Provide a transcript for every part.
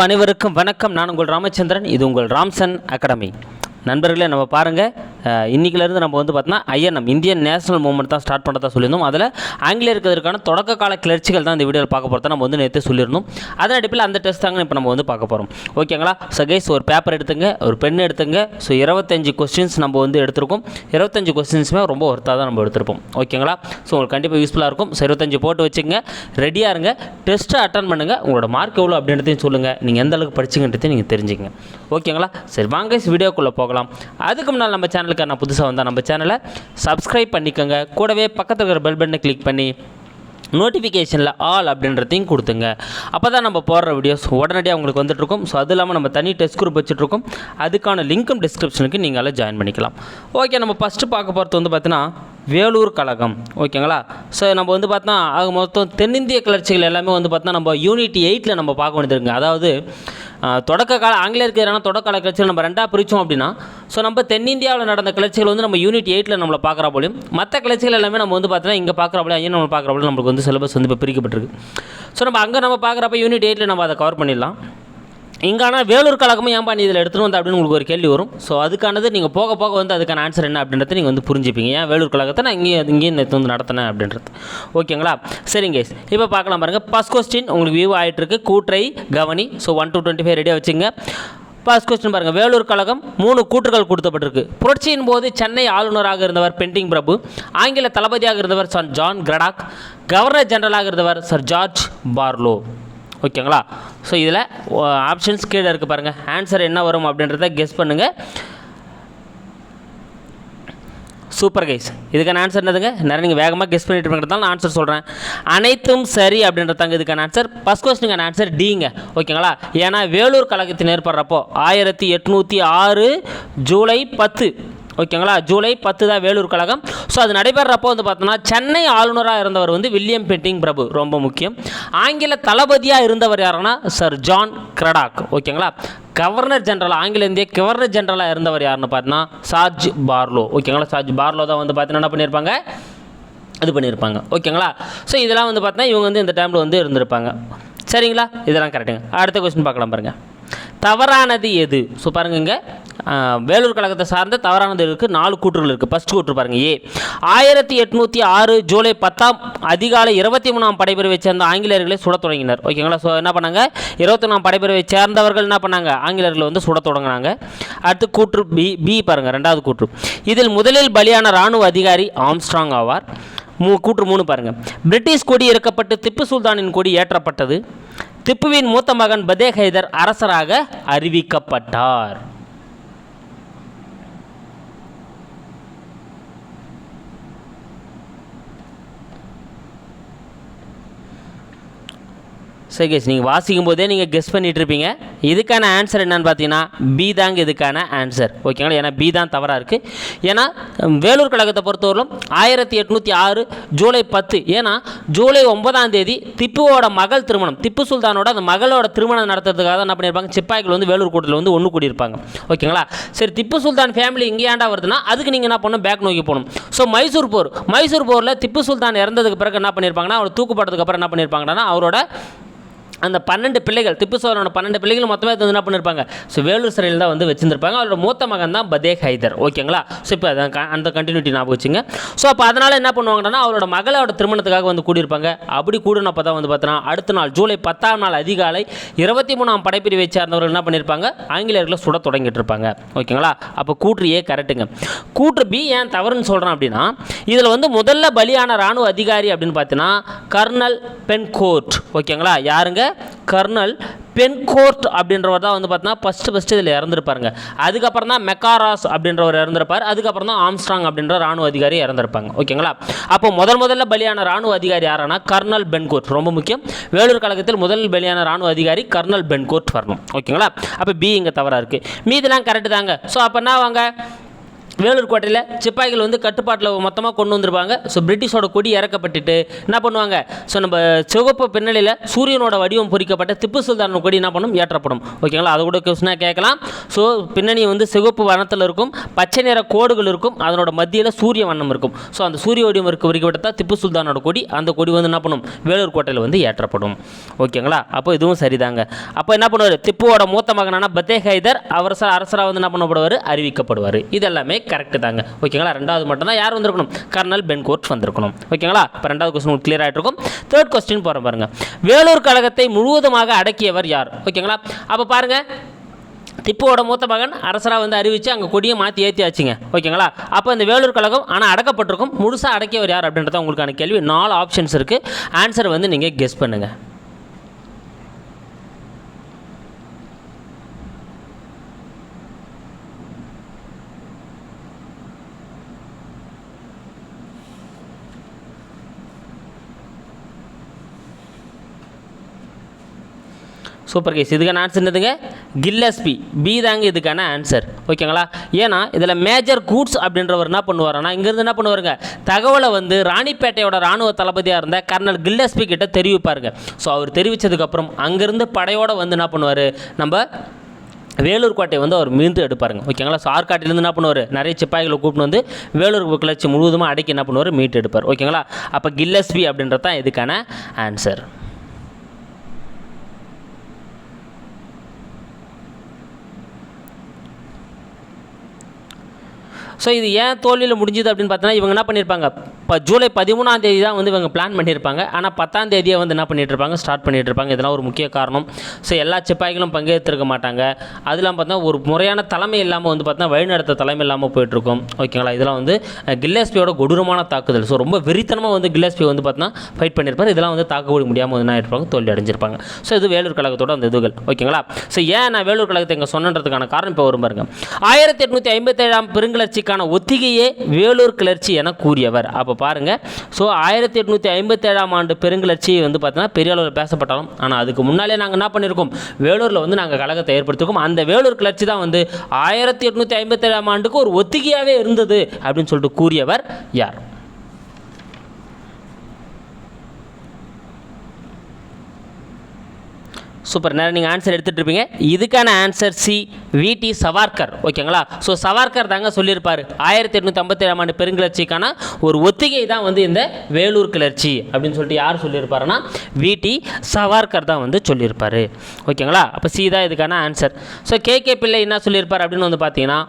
அனைவருக்கும் வணக்கம். நான் உங்கள் ராமச்சந்திரன். இது உங்கள் ராம்சன் அகாடமி. நண்பர்களே, நம்ம பாருங்கள், இன்றைக்கிலேருந்து நம்ம வந்து பார்த்தோன்னா ஐஎன்எம் இந்தியன் நேஷனல் மூவ்மெண்ட் தான் ஸ்டார்ட் பண்ணுறதா சொல்லியிருந்தோம். அதில் ஆங்கிலேயருக்கிறதுக்கான தொடக்க கால கிளர்ச்சிகள் தான் இந்த வீடியோவில் பார்க்க போகிறத நம்ம வந்து நேற்று சொல்லியிருந்தோம். அதன் அடிப்பில் அந்த டெஸ்ட் தாங்க இப்போ நம்ம வந்து பார்க்க போகிறோம். ஓகேங்களா? ஸோ கைஸ், ஒரு பேப்பர் எடுத்துங்க, ஒரு பென் எடுத்துங்க. ஸோ 25 கொஸ்டின்ஸ் நம்ம வந்து எடுத்திருக்கோம். 25 கொஸ்டின்ஸுமே ரொம்ப ஒர்த்தாக தான் நம்ம எடுத்திருப்போம். ஓகேங்களா? ஸோ உங்களுக்கு கண்டிப்பாக யூஸ்ஃபுல்லாக இருக்கும். ஸோ 25 போட்டு வச்சுங்க, ரெடியாக இருங்க. டெஸ்ட்டை அட்டன் பண்ணுங்கள். உங்களோட மார்க் எவ்வளோ அப்படின்றதையும் சொல்லுங்கள். நீங்கள் எந்த அளவுக்கு படிச்சிங்கன்றதையும் நீங்கள் தெரிஞ்சுங்க. ஓகேங்களா? சரி, வாங்க வீடியோக்குள்ளே போகலாம். அதுக்கு முன்னால் நம்ம சேனலுக்கு நான் புதுசாக வந்தால் நம்ம சேனலை சப்ஸ்கிரைப் பண்ணிக்கோங்க. கூடவே பக்கத்தில் இருக்கிற பெல் பட்டனை கிளிக் பண்ணி நோட்டிஃபிகேஷனில் ஆல் அப்படின்றதையும் கொடுத்துங்க. அப்போ தான் நம்ம போடுற வீடியோஸ் உடனடியாக உங்களுக்கு வந்துட்டுருக்கும். ஸோ அது இல்லாமல் நம்ம தனி டெஸ்ட் குரூப் வச்சுட்ருக்கோம். அதுக்கான லிங்க்கும் டிஸ்கிரிப்ஷனுக்கு நீங்கள் ஜாயின் பண்ணிக்கலாம். ஓகே, நம்ம ஃபஸ்ட்டு பார்க்க போகிறது வந்து பார்த்தீங்கன்னா வேலூர் கழகம். ஓகேங்களா? ஸோ நம்ம வந்து பார்த்தோன்னா ஆக மொத்தம் தென்னிந்திய கிளர்ச்சிகள் எல்லாமே வந்து பார்த்தோன்னா நம்ம யூனிட் 8 நம்ம பார்க்க வேண்டியது இருக்குங்க. அதாவது தொடக்க கால ஆங்கிலேயருக்கு எதிரான தொடக்கால கிளர்ச்சிகள் நம்ம ரெண்டாக பிரித்தோம் அப்படின்னா, ஸோ நம்ம தென்னிந்தியாவில் நடந்த கிளர்ச்சிகள் வந்து நம்ம யூனிட் 8 நம்மளை பார்க்குற போலையும், மற்ற கிளர்ச்சிகள் எல்லாமே நம்ம வந்து பார்த்தோன்னா இங்கே பார்க்குற போல ஐயன் நம்ம பார்க்குற போல நம்மளுக்கு வந்து சிலபஸ் வந்து இப்போ பிரிக்கப்பட்டிருக்கு. ஸோ நம்ம அங்கே நம்ம பார்க்குறப்ப யூனிட் 8 நம்ம அதை கவர் பண்ணிடலாம். இங்கான வேலூர் கழகமும் ஏன் பண்ணி இதில் எடுத்துகிட்டு வந்து அப்படின்னு உங்களுக்கு ஒரு கேள்வி வரும். ஸோ அதுக்கானது நீங்கள் போக போக வந்து அதுக்கான ஆன்சர் என்ன அப்படின்றத நீங்கள் வந்து புரிஞ்சுப்பீங்க. ஏன் வேலூர் கழகத்தை நான் இங்கேயும் நேற்று வந்து நடத்தினேன் அப்படின்றது. ஓகேங்களா? சரிங்க, இப்போ பார்க்கலாம் பாருங்கள். ஃபஸ்ட் கொஸ்டின் உங்களுக்கு வியூ ஆகிட்டுருக்கு. கூற்றை கவனி. ஸோ 1 to 25 ரெடியாக வச்சுங்க. ஃபர்ஸ்ட் கொஸ்டின் பாருங்கள். வேலூர் கழகம் 3 கூற்றுகள் கொடுக்கப்பட்டிருக்கு. புரட்சியின் போது சென்னை ஆளுநராக இருந்தவர் பென்டிங் பிரபு, ஆங்கில தளபதியாக இருந்தவர் சர் ஜான் கிரடாக், கவர்னர் ஜெனரலாக இருந்தவர் சர் ஜார்ஜ் பார்லோ. ஓகேங்களா? ஸோ இதில் ஆப்ஷன்ஸ் கீழே இருக்குது பாருங்கள். ஆன்சர் என்ன வரும் அப்படின்றத கெஸ் பண்ணுங்கள். சூப்பர் கைஸ், இதுக்கான ஆன்சர் என்னதுங்க? நிறைய நீங்கள் வேகமாக கெஸ் பண்ணிட்டு இருக்கிறதால நான் ஆன்சர் சொல்கிறேன். அனைத்தும் சரி அப்படின்றதாங்க இதுக்கான ஆன்சர். ஃபஸ்ட் கொஸ்டினுக்கான ஆன்சர் டிங்க. ஓகேங்களா? ஏன்னா வேலூர் கழகத்தின் ஏற்படுறப்போ 1806 ஜூலை 10. ஓகேங்களா? ஜூலை 10 தான் வேலூர் கழகம். ஸோ அது நடைபெறப்போ வந்து பார்த்தோன்னா சென்னை ஆளுநராக இருந்தவர் வந்து வில்லியம் பென்டிங் பிரபு, ரொம்ப முக்கியம். ஆங்கில தளபதியாக இருந்தவர் யாருன்னா சர் ஜான் கிரடாக். ஓகேங்களா? கவர்னர் ஜெனரல், ஆங்கில இந்திய கவர்னர் ஜெனரலாக இருந்தவர் யாருன்னு பார்த்தீங்கன்னா சார்ஜ் பார்லோ. ஓகேங்களா? சார்ஜ் பார்லோ தான் வந்து பார்த்தீங்கன்னா என்ன பண்ணியிருப்பாங்க, இது பண்ணியிருப்பாங்க. ஓகேங்களா? ஸோ இதெல்லாம் வந்து பார்த்தீங்கன்னா இவங்க வந்து இந்த டைமில் வந்து இருந்திருப்பாங்க. சரிங்களா? இதெல்லாம் கரெக்டுங்க. அடுத்த கொஸ்டின் பார்க்கலாம் பாருங்கள். தவறானது எது? ஸோ பாருங்க, இங்கே வேலூர் கழகத்தை சார்ந்த தவறானது இருக்குது. 4 கூற்றுகள் இருக்குது. ஃபஸ்ட் கூற்று பாருங்கள். ஏ, 1806 ஜூலை 10 அதிகாலை 23ஆம் படைப்பிரிவை சேர்ந்த ஆங்கிலேயர்களை சுட தொடங்கினர். ஓகேங்களா? ஸோ என்ன பண்ணாங்க, 21ஆம் படைப்பிரிவை சேர்ந்தவர்கள் என்ன பண்ணாங்க, ஆங்கிலேயர்களை வந்து சுட தொடங்கினாங்க. அடுத்து கூற்று பி பாருங்கள், 2வது கூற்று. இதில் முதலில் பலியான இராணுவ அதிகாரி ஆம்ஸ்ட்ராங் ஆவார். கூற்று 3 பாருங்கள். பிரிட்டிஷ் கொடி இறக்கப்பட்டு திப்பு சுல்தானின் கொடி ஏற்றப்பட்டது. திப்புவின் மூத்த மகன் பதேக் ஹைதர் அரசராக அறிவிக்கப்பட்டார். சரி கேஸ், நீங்கள் வாசிக்கும் போதே நீங்கள் கெஸ் பண்ணிகிட்டு இருப்பீங்க. இதுக்கான ஆன்சர் என்னன்னு பார்த்தீங்கன்னா பி தாங்க இதுக்கான ஆன்சர். ஓகேங்களா? ஏன்னா பி தான் தவறாக இருக்குது. ஏன்னா வேலூர் கழகத்தை பொறுத்தவரையிலும் 1806 ஜூலை 10, ஏன்னா ஜூலை 9ஆம் தேதி திப்புவோட மகள் திருமணம், திப்பு சுல்தானோட அந்த மகளோட திருமணம் நடத்துறதுக்காக என்ன பண்ணியிருப்பாங்க, சிப்பாய்கள் வந்து வேலூர் கோட்டையில் வந்து ஒன்று கூடியிருப்பாங்க. ஓகேங்களா? சரி, திப்பு சுல்தான் ஃபேமிலி இங்கே ஏண்டா வருதுன்னா அதுக்கு நீங்கள் என்ன பண்ணணும், பேக் நோக்கி போகணும். ஸோ மைசூர் போரில் திப்பு சுல்தான் இறந்ததுக்கு பிறகு என்ன பண்ணியிருப்பாங்கன்னா, அவர் தூக்குப்பட்டதுக்கு அப்புறம் என்ன பண்ணியிருப்பாங்கன்னா அவரோட அந்த 12 பிள்ளைகள், திப்பு சுல்தானோட 12 பிள்ளைகள் மொத்தமே வந்து என்ன பண்ணியிருப்பாங்க, ஸோ வேலூர் சிறையில் தான் வந்து வச்சுருப்பாங்க. அவரோட மூத்த மகன் தான் பதேக் ஹைதர். ஓகேங்களா? ஸோ இப்போ அந்த கண்டினியூட்டி ஞாபகம் வச்சுங்க. ஸோ அப்போ அதனால் என்ன பண்ணுவாங்கன்னா அவரோட மகளோட திருமணத்துக்காக வந்து கூடியிருப்பாங்க. அப்படி கூடினப்போ தான் வந்து பார்த்தோன்னா அடுத்த நாள் ஜூலை 10ஆம் நாள் அதிகாலை 23ஆம் படைப்பிரிவை சேர்ந்தவர்கள் என்ன பண்ணியிருப்பாங்க, ஆங்கிலேயர்களை சுட தொடங்கிட்டு இருப்பாங்க. ஓகேங்களா? அப்போ கூற்று ஏ கரெக்டுங்க. கூற்று பி ஏன் தவறுன்னு சொல்கிறேன் அப்படின்னா, இதில் வந்து முதல்ல பலியான இராணுவ அதிகாரி அப்படின்னு பார்த்தீங்கன்னா கர்னல் பென்கோர்ட். ஓகேங்களா? யாருங்க, கர்னல் பென்கோர்ட் அப்படின்றவர் தான் வந்து பார்த்தீங்கன்னா ஃபஸ்ட்டு இதில் இறந்துருப்பாருங்க. அதுக்கப்புறம் தான் மெக்காராஸ் அப்படின்றவர் இறந்துருப்பார். அதுக்கப்புறம் தான் ஆம்ஸ்ட்ராங் அப்படின்ற ராணுவ அதிகாரி இறந்துருப்பாங்க. ஓகேங்களா? அப்போ முதல்ல பலியான ராணுவ அதிகாரி யாரானா கர்னல் பென்கோர்ட், ரொம்ப முக்கியம். வேலூர் கழகத்தில் முதல் பலியான ராணுவ அதிகாரி கர்னல் பென்கோர்ட் வரணும். ஓகேங்களா? அப்போ பி இங்கே தவறாக இருக்குது. மீதெல்லாம் கரெக்டு தாங்க. ஸோ அப்போ என்ன வாங்க, வேலூர் கோட்டையில் சிப்பாய்கள் வந்து கட்டுப்பாட்டில் மொத்தமாக கொண்டு வந்திருப்பாங்க. ஸோ பிரிட்டிஷோட கொடி இறக்கப்பட்டுட்டு என்ன பண்ணுவாங்க, ஸோ நம்ம சிவப்பு பின்னணியில் சூரியனோட வடிவம் பொறிக்கப்பட்ட திப்பு சுல்தானோட கொடி என்ன பண்ணும், ஏற்றப்படும். ஓகேங்களா, அது கூட கொஸ்டினாக கேட்கலாம். ஸோ பின்னணி வந்து சிவப்பு வண்ணத்தில் இருக்கும், பச்சை நிற கோடுகள் இருக்கும், அதனோட மத்தியில் சூரிய வண்ணம் இருக்கும். ஸோ அந்த சூரிய வடிவம் பொறிக்கப்பட்ட திப்பு சுல்தானோட கொடி, அந்த கொடி வந்து என்ன பண்ணும், வேலூர் கோட்டையில் வந்து ஏற்றப்படும். ஓகேங்களா, அப்போ இதுவும் சரிதாங்க. அப்போ என்ன பண்ணுவார், திப்புவோட மூத்த மகனான பத்தே ஹைதர் அரசராக வந்து என்ன பண்ணப்படுவார், அறிவிக்கப்படுவார். இது எல்லாமே கரெக்டு தாங்க. ஓகேங்களா, ரெண்டாவது மட்டும் தான் யார் வந்திருக்கணும், கர்னல் பென்கோர்ட் வந்திருக்கணும். ஓகேங்களா, இப்போ ரெண்டாவது கொஸ்டின் கிளியர் ஆகிட்டு இருக்கும். தேர்ட் கொஸ்டின் போகிற பாருங்க, வேலூர் கழகத்தை முழுவதுமாக அடக்கியவர் யார். ஓகேங்களா, அப்போ பாருங்க, திப்புவோட மூத்த மகன் அரசராக வந்து அறிவித்து அங்கே கொடியை மாற்றி ஏற்றியாச்சுங்க. ஓகேங்களா, அப்போ இந்த வேலூர் கழகம் ஆனால் அடக்கப்பட்டிருக்கும், முழுசாக அடக்கியவர் யார் அப்படின்றத உங்களுக்கான கேள்வி. 4 ஆப்ஷன்ஸ் இருக்குது, ஆன்சர் வந்து நீங்கள் கெஸ் பண்ணுங்கள். சூப்பர் கேஸ், இதுக்கான ஆன்சர் என்னதுங்க, கில்லஸ்பி. பி தாங்க இதுக்கான ஆன்சர். ஓகேங்களா, ஏன்னா இதில் மேஜர் கூட்ஸ் அப்படின்றவர் என்ன பண்ணுவார்னா, இங்கேருந்து என்ன பண்ணுவாருங்க, தகவலை வந்து ராணிப்பேட்டையோட இராணுவ தளபதியாக இருந்த கர்னல் கில்லஸ்பி கிட்ட தெரிவிப்பாருங்க. ஸோ அவர் தெரிவித்ததுக்கப்புறம் அங்கேருந்து படையோடு வந்து என்ன பண்ணுவார், நம்ம வேலூர் கோட்டை வந்து அவர் மீண்டு எடுப்பாருங்க. ஓகேங்களா, ஸோ ஆற்காட்டிலேருந்து என்ன பண்ணுவார், நிறைய சிப்பாய்களை கூப்பிட்டு வந்து வேலூர் கிளர்ச்சி முழுவதுமாக அடக்கி என்ன பண்ணுவார், மீட்டு எடுப்பார். ஓகேங்களா, அப்போ கில்லஸ்பி அப்படின்றது தான் இதுக்கான ஆன்சர். ஸோ இது ஏன் தோல்வியில் முடிஞ்சுது அப்படின்னு பார்த்தீங்கன்னா, இவங்க என்ன பண்ணியிருப்பாங்க, இப்போ ஜூலை 13ஆம் தேதி தான் வந்து இவங்க பிளான் பண்ணியிருப்பாங்க. ஆனால் 10ஆம் தேதியை வந்து என்ன பண்ணிகிட்டு இருப்பாங்க, ஸ்டார்ட் பண்ணிகிட்டு இருப்பாங்க. இதெல்லாம் ஒரு முக்கிய காரணம். ஸோ எல்லா சிப்பாய்களும் பங்கேற்றிருக்க மாட்டாங்க. அதெல்லாம் பார்த்தா ஒரு முறையான தலைமை இல்லாமல் வந்து பார்த்தா வழிநடத்த தலைமை இல்லாமல் போயிட்டுருக்கும். ஓகேங்களா, இதெல்லாம் வந்து கில்லஸ்பியோட கொடூரமான தாக்குதல். ஸோ ரொம்ப வெறித்தனமாக வந்து கில்லஸ்பி வந்து பார்த்தா ஃபைட் பண்ணியிருப்பார். இதெல்லாம் வந்து தாக்கக்கூடிய முடியாமல் வந்து என்ன ஆகிருப்பாங்க, தோல்வி அடைஞ்சிருப்பாங்க. ஸோ இது வேலூர் கழகத்தோட அந்த இதுகள். ஓகேங்களா, ஸோ ஏன் நான் வேலூர் கழகத்தை இங்கே சொன்னன்றதுக்கான காரணம் இப்போ வரும் பாருங்க. 1857 பெருங்கிளர்ச்சிக்கான ஒத்திகையே வேலூர் கிளர்ச்சி என கூறியவர். அப்போ பாருங்க, ஸோ 1857 பெருங்கிளர்ச்சி வந்து பார்த்தீங்கன்னா பெரிய அளவில் பேசப்பட்டாலும், ஆனால் அதுக்கு முன்னாலே நாங்கள் என்ன பண்ணியிருக்கோம், வேலூரில் வந்து நாங்கள் கழகத்தை ஏற்படுத்திருக்கோம். அந்த வேலூர் கிளர்ச்சி தான் வந்து 1857 ஒரு ஒத்திகையாகவே இருந்தது அப்படின்னு சொல்லிட்டு கூறியவர் யார்? சூப்பர், நேரம் நீங்கள் ஆன்சர் எடுத்துகிட்டு இருப்பீங்க. இதுக்கான ஆன்சர் சி, வி.டி. சவார்கர். ஓகேங்களா, ஸோ சவார்கர் தாங்க சொல்லியிருப்பார் 1857 பெருங்கிளர்ச்சிக்கான ஒரு ஒத்திகை தான் வந்து இந்த வேலூர் கிளர்ச்சி அப்படின்னு சொல்லிட்டு யார் சொல்லியிருப்பாருன்னா, வி.டி. சவார்கர் தான் வந்து சொல்லியிருப்பார். ஓகேங்களா, அப்போ சி தான் இதுக்கான ஆன்சர். ஸோ கே பிள்ளை என்ன சொல்லியிருப்பார் அப்படின்னு வந்து பார்த்தீங்கன்னா,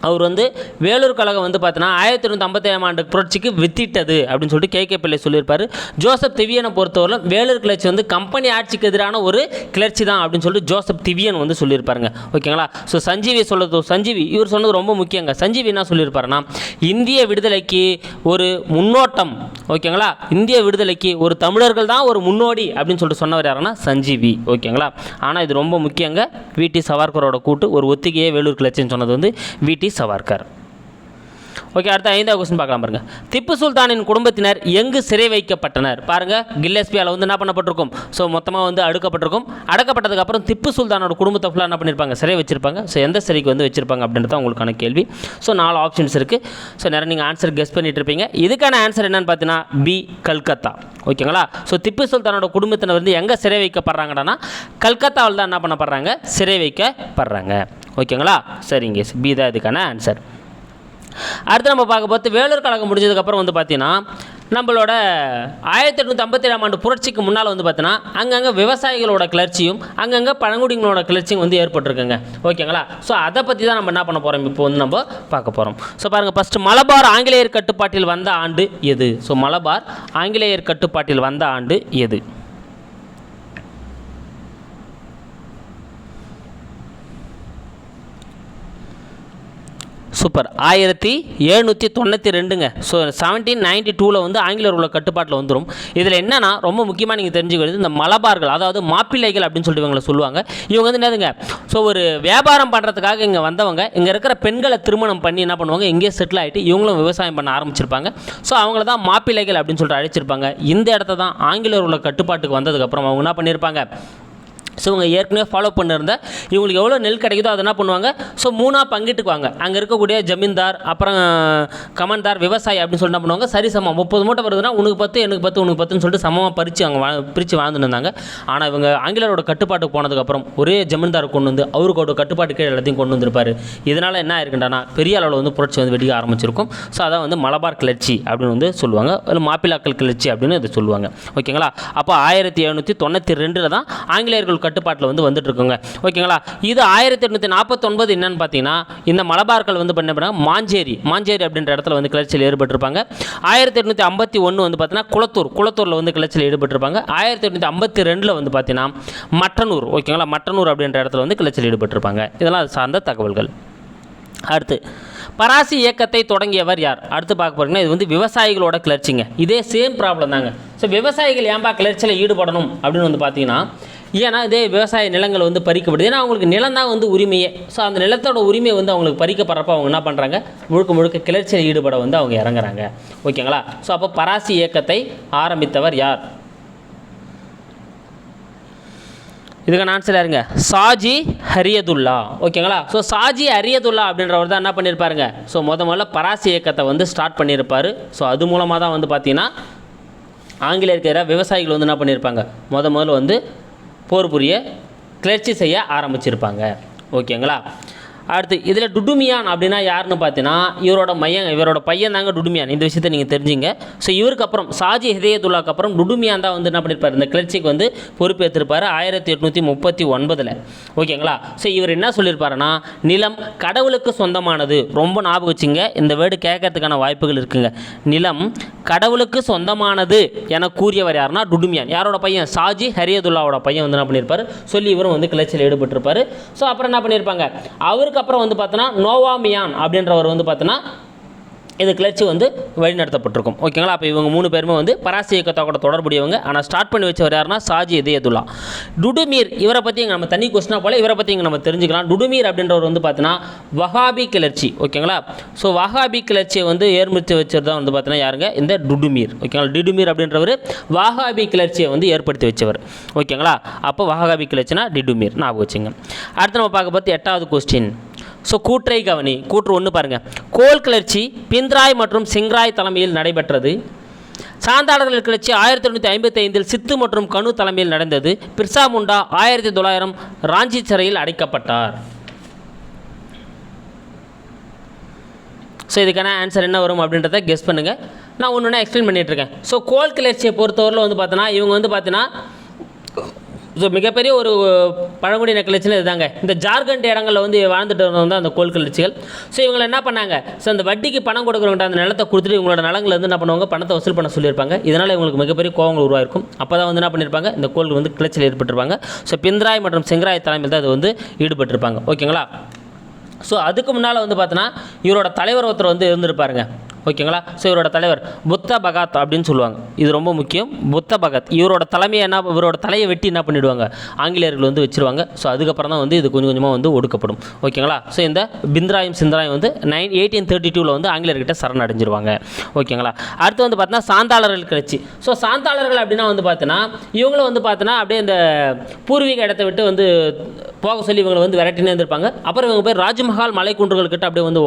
அவர் வந்து வேலூர் கழகம் வந்து பார்த்தீங்கன்னா 1857 புரட்சிக்கு வித்திட்டது அப்படின்னு சொல்லிட்டு கே பிள்ளை சொல்லியிருப்பார். ஜோசப் திவியனை பொறுத்தவரையிலும் வேலூர் கிளர்ச்சி வந்து கம்பெனி ஆட்சிக்கு எதிரான ஒரு கிளர்ச்சி தான் அப்படின்னு சொல்லிட்டு ஜோசப் திவியன் வந்து சொல்லியிருப்பாருங்க. ஓகேங்களா, ஸோ சஞ்சீவி இவர் சொன்னது ரொம்ப முக்கியங்க. சஞ்சீவி என்ன சொல்லியிருப்பாருன்னா, இந்திய விடுதலைக்கு ஒரு முன்னோட்டம், ஓகேங்களா, இந்திய விடுதலைக்கு ஒரு தமிழர்கள் தான் ஒரு முன்னோடி அப்படின்னு சொல்லிட்டு சொன்னவர் யாருன்னா சஞ்சீவி. ஓகேங்களா, ஆனால் இது ரொம்ப முக்கியங்க. வி.டி. சவார்கரோட கூட்டு ஒரு ஒத்திகையே வேலூர் கிளர்ச்சின்னு சொன்னது வந்து வி.டி. சவார்கர். ஓகே, அடுத்த 5வது கொஸ்டின் பார்க்கலாம் பாருங்க. திப்பு சுல்தானின் குடும்பத்தினர் எங்கு சிறை வைக்கப்பட்டனர்? பாருங்க, கில்லஸ்பியால் வந்து என்ன பண்ணப்பட்டிருக்கும், ஸோ மொத்தமாக வந்து அடுக்கப்பட்டிருக்கும். அடக்கப்பட்டதுக்கு அப்புறம் திப்பு சுல்தானோட குடும்பத்தை ஃபுல்லாக என்ன பண்ணியிருப்பாங்க, சிறை வச்சிருப்பாங்க. ஸோ எந்த சிறைக்கு வந்து வச்சிருப்பாங்க அப்படின்றது உங்களுக்கான கேள்வி. ஸோ 4 ஆப்ஷன்ஸ் இருக்குது. ஸோ நிறைய நீங்கள் ஆன்சர் கெஸ் பண்ணிட்டு இருப்பீங்க. இதுக்கான ஆன்சர் என்னன்னு பார்த்தீங்கன்னா பி, கல்கத்தா. ஓகேங்களா, ஸோ திப்பு சுல்தானோட குடும்பத்தினர் வந்து எங்கே சிறை வைக்கப்படுறாங்கன்னா கல்கத்தாவில் தான் என்ன பண்ணப்படுறாங்க, சிறை வைக்கப்படுறாங்க. ஓகேங்களா, சரிங்க, பி தான் இதுக்கான ஆன்சர். அடுத்து நம்ம பார்க்க போது வேலூர் கழகம் முடிஞ்சதுக்கப்புறம் வந்து பார்த்தீங்கன்னா நம்மளோட 1857 புரட்சிக்கு முன்னால் வந்து பார்த்தீங்கன்னா அங்கங்கே விவசாயிகளோட கிளர்ச்சியும் அங்கங்கே பழங்குடிகளோட கிளர்ச்சியும் வந்து ஏற்பட்டிருக்குங்க. ஓகேங்களா, ஸோ அதை பற்றி தான் நம்ம என்ன பண்ண போகிறோம், இப்போ வந்து நம்ம பார்க்க போகிறோம். ஸோ பாருங்கள், ஃபஸ்ட்டு மலபார் ஆங்கிலேயர் கட்டுப்பாட்டில் வந்த ஆண்டு எது? ஸோ மலபார் ஆங்கிலேயர் கட்டுப்பாட்டில் வந்த ஆண்டு எது? சூப்பர், 1792ங்க. ஸோ 1792 வந்து ஆங்கிலேயர்களோட கட்டுப்பாட்டில் வந்துடும். இதில் என்னென்னா ரொம்ப முக்கியமாக நீங்கள் தெரிஞ்சுக்கிறது, இந்த மலபார்கள், அதாவது மாப்பிள்ளைகள் அப்படின்னு சொல்லிட்டு இவங்களை சொல்லுவாங்க. இவங்க வந்து என்னதுங்க, ஸோ ஒரு வியாபாரம் பண்ணுறதுக்காக இங்கே வந்தவங்க, இங்கே இருக்கிற பெண்களை திருமணம் பண்ணி என்ன பண்ணுவாங்க, இங்கேயே செட்டில் ஆகிட்டு இவங்களும் விவசாயம் பண்ண ஆரம்பிச்சிருப்பாங்க. ஸோ அவங்கள தான் மாப்பிள்ளைகள் அப்படின்னு சொல்லிட்டு அழைச்சிருப்பாங்க. இந்த இடத்த தான் ஆங்கிலேயர்களோட கட்டுப்பாட்டுக்கு வந்ததுக்கப்புறம் அவங்க என்ன பண்ணியிருப்பாங்க, ஸோ இவங்க ஏற்கனவே ஃபாலோ பண்ணியிருந்த இவங்களுக்கு எவ்வளோ நெல் கிடைக்குதோ அதை என்ன பண்ணுவாங்க, ஸோ 3ஆக பங்கிட்டுக்குவாங்க. அங்கே இருக்கக்கூடிய ஜமீன்தார், அப்புறம் கமன்தார், விவசாயி அப்படின்னு சொல்லி என்ன பண்ணுவாங்க, சரி சமம் 30 மூட்டை வருதுன்னா உனக்கு 10 எனக்கு 10 உனக்கு 10ன்னு சொல்லிட்டு சமமாக பிரித்து வாழ்ந்துட்டு இருந்தாங்க. ஆனால் இவங்க ஆங்கிலேயரோட கட்டுப்பாட்டுக்கு போனதுக்கப்புறம் ஒரே ஜமீன்தார் கொண்டு வந்து அவருக்கு ஒரு கட்டுப்பாட்டு கீழே எல்லாத்தையும் கொண்டு வந்திருப்பார். இதனால் என்ன ஆயிருக்குன்னா பெரிய அளவில் வந்து புரட்சி வந்து வெடிக்க ஆரம்பிச்சிருக்கும். ஸோ அதான் வந்து மலபார் கிளர்ச்சி அப்படின்னு வந்து சொல்லுவாங்க, இல்லை மாப்பிளாக்கள் கிளர்ச்சி அப்படின்னு இதை சொல்லுவாங்க. ஓகேங்களா. அப்போ 1792 தான் ஆங்கிலேயர்கள் கட்டுப்பாட்டில் வந்து வந்துட்டு இருக்குங்க. ஓகேங்களா. இது 1849 என்னன்னு பார்த்தீங்கன்னா இந்த மலபார்கள் வந்து பண்ண மாஞ்சேரி அப்படின்ற இடத்துல வந்து கிளர்ச்சியில் ஈடுபட்டிருப்பாங்க. 1851 வந்து பார்த்தீங்கன்னா குளத்தூரில் வந்து கிளர்ச்சியில் ஈடுபட்டிருப்பாங்க. 1852 வந்து பார்த்தீங்கன்னா மட்டனூர், ஓகேங்களா, மட்டனூர் அப்படின்ற இடத்துல வந்து கிளர்ச்சியில் ஈடுபட்டிருப்பாங்க. இதெல்லாம் அது சார்ந்த தகவல்கள். அடுத்து பராசி இயக்கத்தை தொடங்கியவர் யார்? அடுத்து பார்க்க போறீங்கன்னா இது வந்து விவசாயிகளோட கிளர்ச்சிங்க. இதே சேம் ப்ராப்ளம் தாங்க. ஸோ விவசாயிகள் ஏன்பா கிளர்ச்சியில் ஈடுபடணும் அப்படின்னு வந்து பார்த்தீங்கன்னா, ஏன்னா இதே விவசாய நிலங்கள் வந்து பறிக்கப்படுது. ஏன்னா அவங்களுக்கு நிலம் தான் வந்து உரிமையே. ஸோ அந்த நிலத்தோட உரிமை வந்து அவங்களுக்கு பறிக்கப்படுறப்ப அவங்க என்ன பண்ணுறாங்க, முழுக்க கிளர்ச்சியில் ஈடுபட வந்து அவங்க இறங்குறாங்க. ஓகேங்களா. ஸோ அப்போ பராசி இயக்கத்தை ஆரம்பித்தவர் யார்? இதுக்கான ஆன்சர் யாருங்க? சாஜி அரியதுல்லா. ஓகேங்களா. ஸோ சாஜி அரியதுல்லா அப்படின்றவர் தான் என்ன பண்ணியிருப்பாருங்க, ஸோ முதல்ல பராசி இயக்கத்தை வந்து ஸ்டார்ட் பண்ணியிருப்பார். ஸோ அது மூலமாக தான் வந்து பார்த்தீங்கன்னா ஆங்கிலேயருக்கு எதிராக விவசாயிகள் வந்து என்ன பண்ணியிருப்பாங்க, முதல்ல வந்து போர் புரிய கிளர்ச்சி செய்ய ஆரம்பிச்சிருப்பாங்க. ஓகேங்களா. அடுத்து இதில் டுடுமியான் அப்படின்னா யாருன்னு பார்த்தீங்கன்னா இவரோட பையன் தாங்க டுடுமியான். இந்த விஷயத்தை நீங்கள் தெரிஞ்சுங்க. ஸோ இவருக்கு அப்புறம் சாஜி ஹிதயத்துல்லாக்கு அப்புறம் டுடுமியான் தான் வந்து என்ன பண்ணியிருப்பார், இந்த கிளர்ச்சிக்கு வந்து பொறுப்பேற்றிருப்பார் 1839. ஓகேங்களா. ஸோ இவர் என்ன சொல்லியிருப்பாருன்னா, நிலம் கடவுளுக்கு சொந்தமானது. ரொம்ப ஞாபகம் வச்சுங்க, இந்த வேர்டு கேட்கறதுக்கான வாய்ப்புகள் இருக்குங்க. நிலம் கடவுளுக்கு சொந்தமானது என கூறியவர் யாருன்னா டுடுமியான். யாரோட பையன்? சாஜி ஹரியதுல்லாவோட பையன் வந்து என்ன பண்ணியிருப்பார் சொல்லி இவரும் வந்து கிளர்ச்சியில் ஈடுபட்டிருப்பார். ஸோ அப்புறம் என்ன பண்ணியிருப்பாங்க, அவருக்கு அப்புறம் வந்து பார்த்தோன்னா நோவாமியான் அப்படின்றவர் வந்து பார்த்தோன்னா இது கிளர்ச்சி வந்து வழிநடத்தப்பட்டிருக்கும். ஓகேங்களா. அப்போ இவங்க 3 பேருமே வந்து பராசி இயக்கத்தோட தொடர்புடையவங்க. ஆனால் ஸ்டார்ட் பண்ணி வச்சவர் யாருன்னா சாஜி ஹிதயத்துல்லா. டுடுமீர் இவரை பற்றி இங்கே நம்ம தனி கொஸ்டினா போல் இவரை பற்றி இங்கே நம்ம தெரிஞ்சுக்கலாம். டுடுமீர் அப்படின்றவர் வந்து பார்த்தீங்கன்னா வஹாபி கிளர்ச்சி. ஓகேங்களா. ஸோ வஹாபி கிளர்ச்சியை வந்து ஏற்படுத்தி வச்சது தான் வந்து பார்த்தீங்கன்னா யாருங்க, இந்த டுடுமீர். ஓகேங்களா. டுடுமீர் அப்படின்றவர் வஹாபி கிளர்ச்சியை வந்து ஏற்படுத்தி வச்சவர். ஓகேங்களா. அப்போ வஹாபி கிளர்ச்சினா டுடுமீர் ஞாபகம் வச்சுங்க. அடுத்து நம்ம பார்க்க பார்த்து 8வது கொஸ்டின். ஸோ கூற்றை கவனி. கூற்று 1 பாருங்கள். கோல் கிளர்ச்சி பிந்த்ராய் மற்றும் சிங்ராய் தலைமையில் நடைபெற்றது. சாந்தாளர்கள் கிளர்ச்சி 1855 சித்து மற்றும் கனு தலைமையில் நடந்தது. பிர்சா முண்டா 1900 ராஞ்சி சிறையில் அடைக்கப்பட்டார். ஸோ இதுக்கான ஆன்சர் என்ன வரும் அப்படின்றத கெஸ் பண்ணுங்கள். நான் ஒன்று எக்ஸ்பிளைன் பண்ணிகிட்ருக்கேன். ஸோ கோல் கிளர்ச்சியை பொறுத்தவரையில் வந்து பார்த்தோன்னா இவங்க வந்து பார்த்தீங்கன்னா ஸோ மிகப்பெரிய ஒரு பழங்குடியின கிளர்ச்சியில் இதுதாங்க. இந்த ஜார்க்கண்ட் இடங்களில் வந்து வாழ்ந்துட்டு இருந்தவங்க தான் அந்த கோல் கிளர்ச்சிகள். ஸோ இவங்களை என்ன பண்ணாங்க, ஸோ அந்த வட்டிக்கு பணம் கொடுக்குறவங்க அந்த நிலத்தை கொடுத்துட்டு இவங்களோட நிலங்களை வந்து என்ன பண்ணுவாங்க, பணத்தை வசூல் பண்ண சொல்லியிருப்பாங்க. இதனால் இவங்களுக்கு மிகப்பெரிய கோவங்கள் உருவாயிருக்கும். அப்போ தான் வந்து என்ன பண்ணியிருப்பாங்க, இந்த கோல் வந்து கிளர்ச்சியில் ஈடுபட்டிருப்பாங்க. ஸோ பிந்த்ராய் மற்றும் சிங்ராய் தலைமையில் தான் அது வந்து ஈடுபட்டிருப்பாங்க. ஓகேங்களா. ஸோ அதுக்கு முன்னால் வந்து பார்த்தோன்னா இவரோட தலைவர் ஒருத்தர் வந்து இருந்திருப்பாருங்க. ஓகேங்களா. ஸோ இவரோட தலைவர் புத்த பகத் அப்படின்னு சொல்லுவாங்க. இது ரொம்ப முக்கியம். புத்த பகத் இவரோட இவரோட தலையை வெட்டி என்ன பண்ணிவிடுவாங்க, ஆங்கிலேயர்கள் வந்து வச்சுருவாங்க. ஸோ அதுக்கப்புறம் தான் வந்து இது கொஞ்சம் கொஞ்சமாக வந்து ஒடுக்கப்படும். ஓகேங்களா. ஸோ இந்த பிந்த்ராயும் சிந்த்ராயும் வந்து 1832 வந்து ஆங்கிலேயர்கிட்ட சரணடைஞ்சிருவாங்க. ஓகேங்களா. அடுத்து வந்து பார்த்தீங்கன்னா சாந்தாளர்கள் கிளர்ச்சி. ஸோ சாந்தாளர்கள் அப்படின்னா வந்து பார்த்தீங்கன்னா இவங்களும் வந்து பார்த்தீங்கன்னா அப்படியே இந்த பூர்வீக இடத்தை விட்டு வந்து போக சொல்லி இவங்களை வந்து விரட்டினே இருந்திருப்பாங்க. அப்புறம் இவங்க போய் ராஜ்மஹால் மலைக்குன்றுகள்கிட்ட அப்படியே வந்து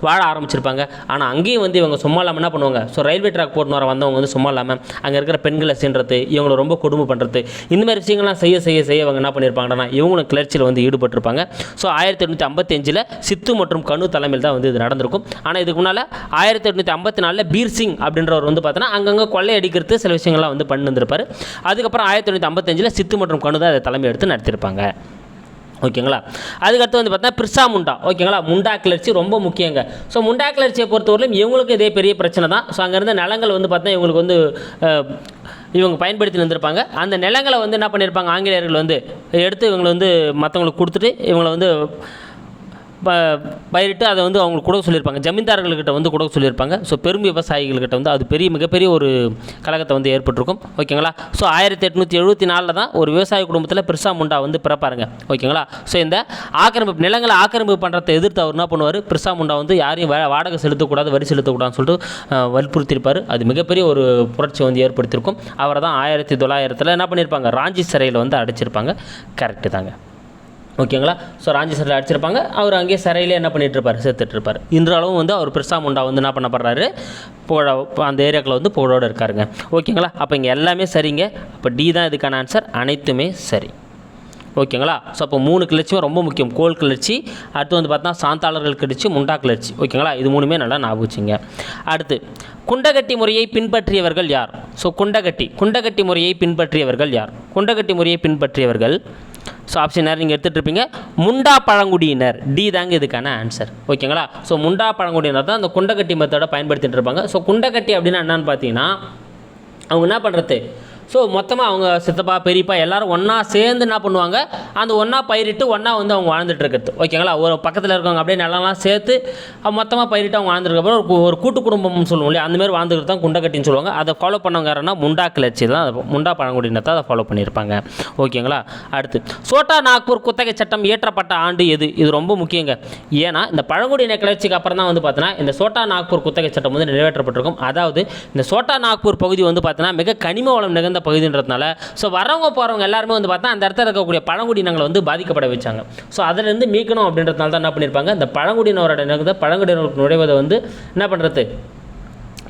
வாழ ஆரம்பிச்சிருப்பாங்க. ஆனால் அங்கேயும் வந்து இவங்க சும்மா இல்லாமல் என்ன பண்ணுவாங்க, ஸோ ரயில்வே ட்ராக் போட்டு வந்தவங்க வந்து சும்மா இல்லாமல் அங்கே இருக்கிற பெண்களை சீன்றது, இவங்களை ரொம்ப கொடுமை பண்ணுறது, இந்த மாதிரி விஷயங்கள்லாம் செய்ய இவங்க என்ன பண்ணியிருப்பாங்கன்னா இவங்களும் கிளர்ச்சியில் வந்து ஈடுபட்டிருப்பாங்க. ஸோ 1855 சித்து மற்றும் கனு தலைமையில் தான் வந்து இது நடந்திருக்கும். ஆனால் இதுக்கு முன்னால் 1854 பீர் சிங் அப்படின்றவர் வந்து பார்த்தோன்னா அங்கங்கே கொள்ளை அடிக்கிறது சில விஷயங்கள்லாம் வந்து பண்ணிருந்திருப்பார். அதுக்கப்புறம் 1855 சித்து மற்றும் கனு தான் அதை தலைமை எடுத்து நடத்தியிருப்பாங்க. ஓகேங்களா. அதுக்கடுத்து வந்து பார்த்தா பிர்சா முண்டா. ஓகேங்களா. முண்டா கிளர்ச்சி ரொம்ப முக்கியங்க. ஸோ முண்டா கிளர்ச்சியை பொறுத்தவரையிலும் இவங்களுக்கு இதே பெரிய பிரச்சனை தான். ஸோ அங்கேருந்து நிலங்கள் வந்து பார்த்தா இவங்களுக்கு வந்து இவங்க பயன்படுத்தி வந்திருப்பாங்க. அந்த நிலங்களை வந்து என்ன பண்ணியிருப்பாங்க, ஆங்கிலேயர்கள் வந்து எடுத்து இவங்களை வந்து மற்றவங்களுக்கு கொடுத்துட்டு இவங்களை வந்து பயிரிட்டு அதை வந்து அவங்களுக்கு கொடுக்க சொல்லியிருப்பாங்க, ஜமீன்தார்கள்கிட்ட வந்து கொடுக்க சொல்லியிருப்பாங்க. ஸோ பெரும் விவசாயிகள்கிட்ட வந்து அது மிகப்பெரிய ஒரு கழகத்தை வந்து ஏற்பட்டிருக்கும். ஓகேங்களா. ஸோ 1874 தான் ஒரு விவசாய குடும்பத்தில் பிர்சா முண்டா வந்து பிறப்பாருங்க. ஓகேங்களா. ஸோ இந்த ஆக்கிரமிப்பு நிலங்களை ஆக்கிரமிப்பு பண்ணுறதை எதிர்த்து அவர் என்ன பண்ணுவார், பிர்சா முண்டா வந்து யாரையும் வாடகை செலுத்தக்கூடாது, வரி செலுத்தக்கூடாதுன்னு சொல்லிட்டு வற்புறுத்தியிருப்பார். அது மிகப்பெரிய ஒரு புரட்சி வந்து ஏற்படுத்தியிருக்கும். அவரை தான் 1900 என்ன பண்ணியிருப்பாங்க, ராஞ்சி சிறையில் வந்து அடைச்சிருப்பாங்க. கரெக்டு தாங்க. ஓகேங்களா. ஸோ ராஞ்சி சிறையில் அடிச்சிருப்பாங்க. அவர் அங்கேயே சிறையிலே என்ன பண்ணிகிட்ருப்பார், செத்துட்ருப்பார். இன்றளவும் வந்து அவர் பிர்சா முண்டா வந்து என்ன பண்ணப்படுறாரு, அந்த ஏரியாக்களில் வந்து புகழோடு இருக்காருங்க. ஓகேங்களா. அப்போ இங்கே எல்லாமே சரிங்க. அப்போ டி தான் இதுக்கான ஆன்சர், அனைத்துமே சரி. ஓகேங்களா. ஸோ அப்போ 3 கிளர்ச்சியும் ரொம்ப முக்கியம். கோல் கிளர்ச்சி, அடுத்து வந்து பார்த்தா சாந்தாளர்கள் கிளர்ச்சி, முண்டா கிளர்ச்சி. ஓகேங்களா. இது 3மே நல்லா ஞாபகம் வச்சுங்க. அடுத்து குண்டகட்டி முறையை பின்பற்றியவர்கள் யார்? ஸோ குண்டகட்டி முறையை பின்பற்றியவர்கள் யார்? குண்டகட்டி முறையை பின்பற்றியவர்கள், ஸோ ஆப்ஷன் யார் நீங்கள் எடுத்துகிட்டு இருப்பீங்க, முண்டா பழங்குடியினர். டி தாங்க இதுக்கான ஆன்சர். ஓகேங்களா. ஸோ முண்டா பழங்குடியினர் தான் அந்த குண்டகட்டி மெத்தடை பயன்படுத்திட்டு இருப்பாங்க. ஸோ குண்டகட்டி அப்படின்னா என்னன்னு பார்த்தீங்கன்னா, அவங்க என்ன பண்ணுறது, ஸோ மொத்தமாக அவங்க சித்தப்பா பெரியப்பா எல்லோரும் ஒன்றா சேர்ந்து என்ன பண்ணுவாங்க, அந்த ஒன்றா பயிரிட்டு ஒன்றா வந்து அவங்க வாழ்ந்துட்டு இருக்கிறது. ஓகேங்களா. ஒரு பக்கத்தில் இருக்கவங்க அப்படியே நிலம்லாம் சேர்த்து மொத்தமாக பயிரிட்டு அவங்க வாழ்ந்துருக்கப்புறம் ஒரு கூட்டு குடும்பம்னு சொல்லுவோம் இல்லையா, அந்தமாதிரி வாழ்ந்துக்கிறது தான் குண்டகட்டின்னு சொல்லுவாங்க. அதை ஃபாலோ பண்ணவங்க யாருன்னா முண்டா கிளர்ச்சி தான், முண்டா பழங்குடியினத்தை அதை ஃபாலோ பண்ணியிருப்பாங்க. ஓகேங்களா. அடுத்து சோட்டா நாக்பூர் குத்தகை சட்டம் இயற்றப்பட்ட ஆண்டு எது? இது ரொம்ப முக்கியங்க. ஏன்னா இந்த பழங்குடியின கிளர்ச்சிக்கு அப்புறம் தான் வந்து பார்த்தீங்கன்னா இந்த சோட்டா நாக்பூர் குத்தகை சட்டம் வந்து நிறைவேற்றப்பட்டிருக்கும். அதாவது இந்த சோட்டா நாக்பூர் பகுதி வந்து பார்த்தீங்கன்னா மிக கனிம வளம் நிகழ்ந்த பகுதின்றதுனால ஸோ வரவங்க போகிறவங்க எல்லாருமே வந்து பார்த்தா அந்த இடத்துல இருக்கக்கூடிய பழங்குடியினங்களை வந்து பாதிக்கப்பட வச்சாங்க. ஸோ அதிலிருந்து மீட்கணும் அப்படின்றதுனால தான் என்ன பண்ணியிருப்பாங்க, இந்த பழங்குடியினரோட பழங்குடியினருக்கு நுழைவதை வந்து என்ன பண்ணுறது,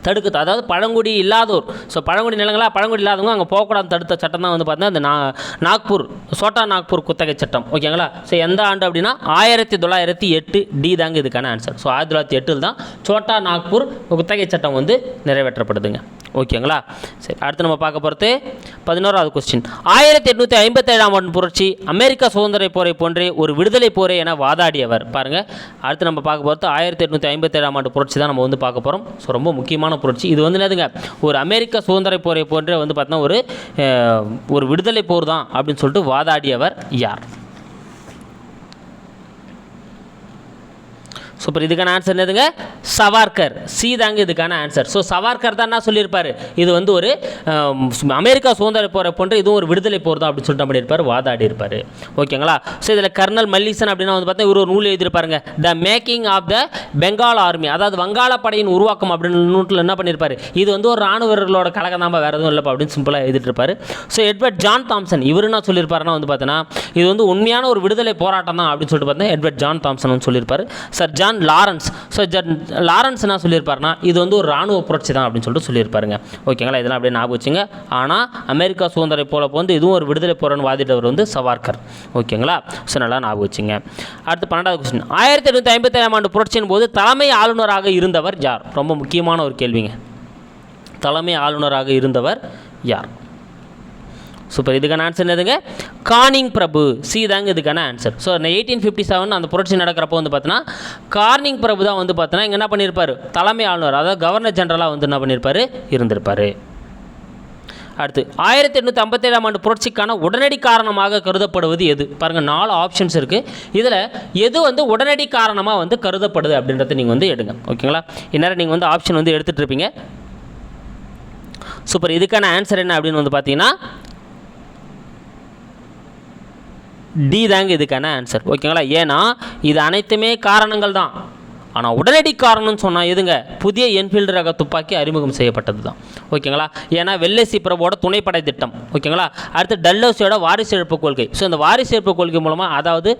தடுக்குது. அதாவது பழங்குடி இல்லாதோர், ஸோ பழங்குடி நிலங்களாக பழங்குடி இல்லாதவங்க அங்கே போகக்கூடாது தடுத்த சட்டம் தான் வந்து பார்த்தீங்கன்னா இந்த நாக்பூர் சோட்டா நாக்பூர் குத்தகை சட்டம். ஓகேங்களா. ஸோ எந்த ஆண்டு அப்படின்னா 1908. டி தாங்க இதுக்கான ஆன்சர். ஸோ 1908 தான் சோட்டா நாக்பூர் குத்தகை சட்டம் வந்து நிறைவேற்றப்படுதுங்க. ஓகேங்களா. சரி, அடுத்து நம்ம பார்க்க போகிறது 11வது கொஸ்டின். 1857 ஆண்டு புரட்சி அமெரிக்கா சுதந்திர போரை போன்றே ஒரு விடுதலை போரை என வாதாடியவர். பாருங்கள், அடுத்து நம்ம பார்க்க போகிறது 1857 ஆண்டு புரட்சி தான் நம்ம வந்து பார்க்க போகிறோம். ஸோ ரொம்ப முக்கியமான புரட்சி இது வந்து என்னதுங்க, ஒரு அமெரிக்கா சுதந்திர போரை போன்றே வந்து பார்த்தீங்கன்னா ஒரு விடுதலை போர் தான் அப்படின்னு சொல்லிட்டு வாதாடியவர் யார்? சூப்பர். இதுக்கான ஆன்சர் என்னதுங்க, சவார்கர். சி தாங்க இதுக்கான ஆன்சர். ஸோ சவார்கர் தான் என்ன சொல்லியிருப்பார், இது வந்து ஒரு அமெரிக்கா சுதந்திர போரை போன்ற இதுவும் ஒரு விடுதலை போர் தான் அப்படின்னு சொல்லிட்டு பண்ணியிருப்பார், வாதாடி இருப்பார். ஓகேங்களா. ஸோ இதில் கர்னல் மல்லிசன் அப்படின்னா வந்து பார்த்தா இவர் ஒரு நூல் எழுதியிருப்பாருங்க, the making of the Bengal army, அதாவது வங்காள படையின் உருவாக்கம் அப்படின்னு நூற்றில் என்ன பண்ணியிருப்பார், இது வந்து ஒரு ராணுவ வீரர்களோட கழகம் தான், வேறு எதுவும் இல்லைப்பா அப்படின்னு சிம்பிளாக எழுதிட்டு இருப்பார். ஸோ எட்வர்ட் ஜான் தாம்சன் இவர் என்ன சொல்லியிருப்பாருன்னா வந்து பார்த்தீங்கன்னா இது வந்து உண்மையான ஒரு விடுதலை போராட்டம் தான் அப்படின்னு சொல்லிட்டு பார்த்தீங்கன்னா எட்வர்ட் ஜான் தாம்சன் சொல்லியிருப்பார். Sir John Lawrence, so Lawrence என்ன சொல்லியிருப்பாருன்னா இது வந்து ஒரு ராணுவ புரட்சி தான் அப்படின்னு சொல்லிட்டு சொல்லியிருப்பாருங்க. ஓகேங்களா. இதெல்லாம் அப்படியே ஞாபகம் வச்சுங்க. ஆனால் அமெரிக்கா சுதந்திர போல வந்து இதுவும் ஒரு விடுதலை போரான்னு வாதிட்டவர் வந்து சவார்கர். ஓகேங்களா. ஸோ நல்லா ஞாபகம் வச்சுங்க. அடுத்து 12வது கொஸ்டின். 1857 ஆண்டு புரட்சியின் போது தலைமை ஆளுநராக இருந்தவர் யார்? ரொம்ப முக்கியமான ஒரு கேள்விங்க. தலைமை ஆளுநராக இருந்தவர் யார்? சூப்பர். இதுக்கான ஆன்சர் என்னதுங்க, கார்னிங் பிரபு. சி தாங்க இதுக்கான ஆன்சர். ஸோ 1857 அந்த புரட்சி நடக்கிறப்போ வந்து பார்த்தீங்கன்னா கார்னிங் பிரபு தான் வந்து பார்த்தீங்கன்னா இங்கே என்ன பண்ணியிருப்பார், தலைமை ஆளுநர், அதாவது கவர்னர் ஜெனரலாக வந்து என்ன பண்ணியிருப்பார், இருந்திருப்பார். அடுத்து 1857 ஆண்டு புரட்சிக்கான உடனடி காரணமாக கருதப்படுவது எது? பாருங்கள், 4 ஆப்ஷன்ஸ் இருக்குது. இதில் எது வந்து உடனடி காரணமாக வந்து கருதப்படுது அப்படின்றத நீங்கள் வந்து எடுங்க. ஓகேங்களா. இந்நேரம் நீங்கள் வந்து ஆப்ஷன் வந்து எடுத்துகிட்டு இருப்பீங்க. சூப்பர். இதுக்கான ஆன்சர் என்ன அப்படின்னு வந்து பார்த்தீங்கன்னா டி தாங்க இதுக்கான ஆன்சர். ஓகேங்களா. ஏன்னா இது அனைத்துமே காரணங்கள் தான், ஆனால் உடனடி காரணம்னு சொன்னால் எதுங்க, புதிய என்ஃபீல்டு ரக துப்பாக்கி அறிமுகம் செய்யப்பட்டது தான். ஓகேங்களா. ஏன்னா வெள்ளேசி பிரபுவோட துணைப்படை திட்டம். ஓகேங்களா. அடுத்து டல்லோசியோட வாரிசு இழப்பு கொள்கை. ஸோ இந்த வாரிசு இழப்பு கொள்கை மூலமாக, அதாவது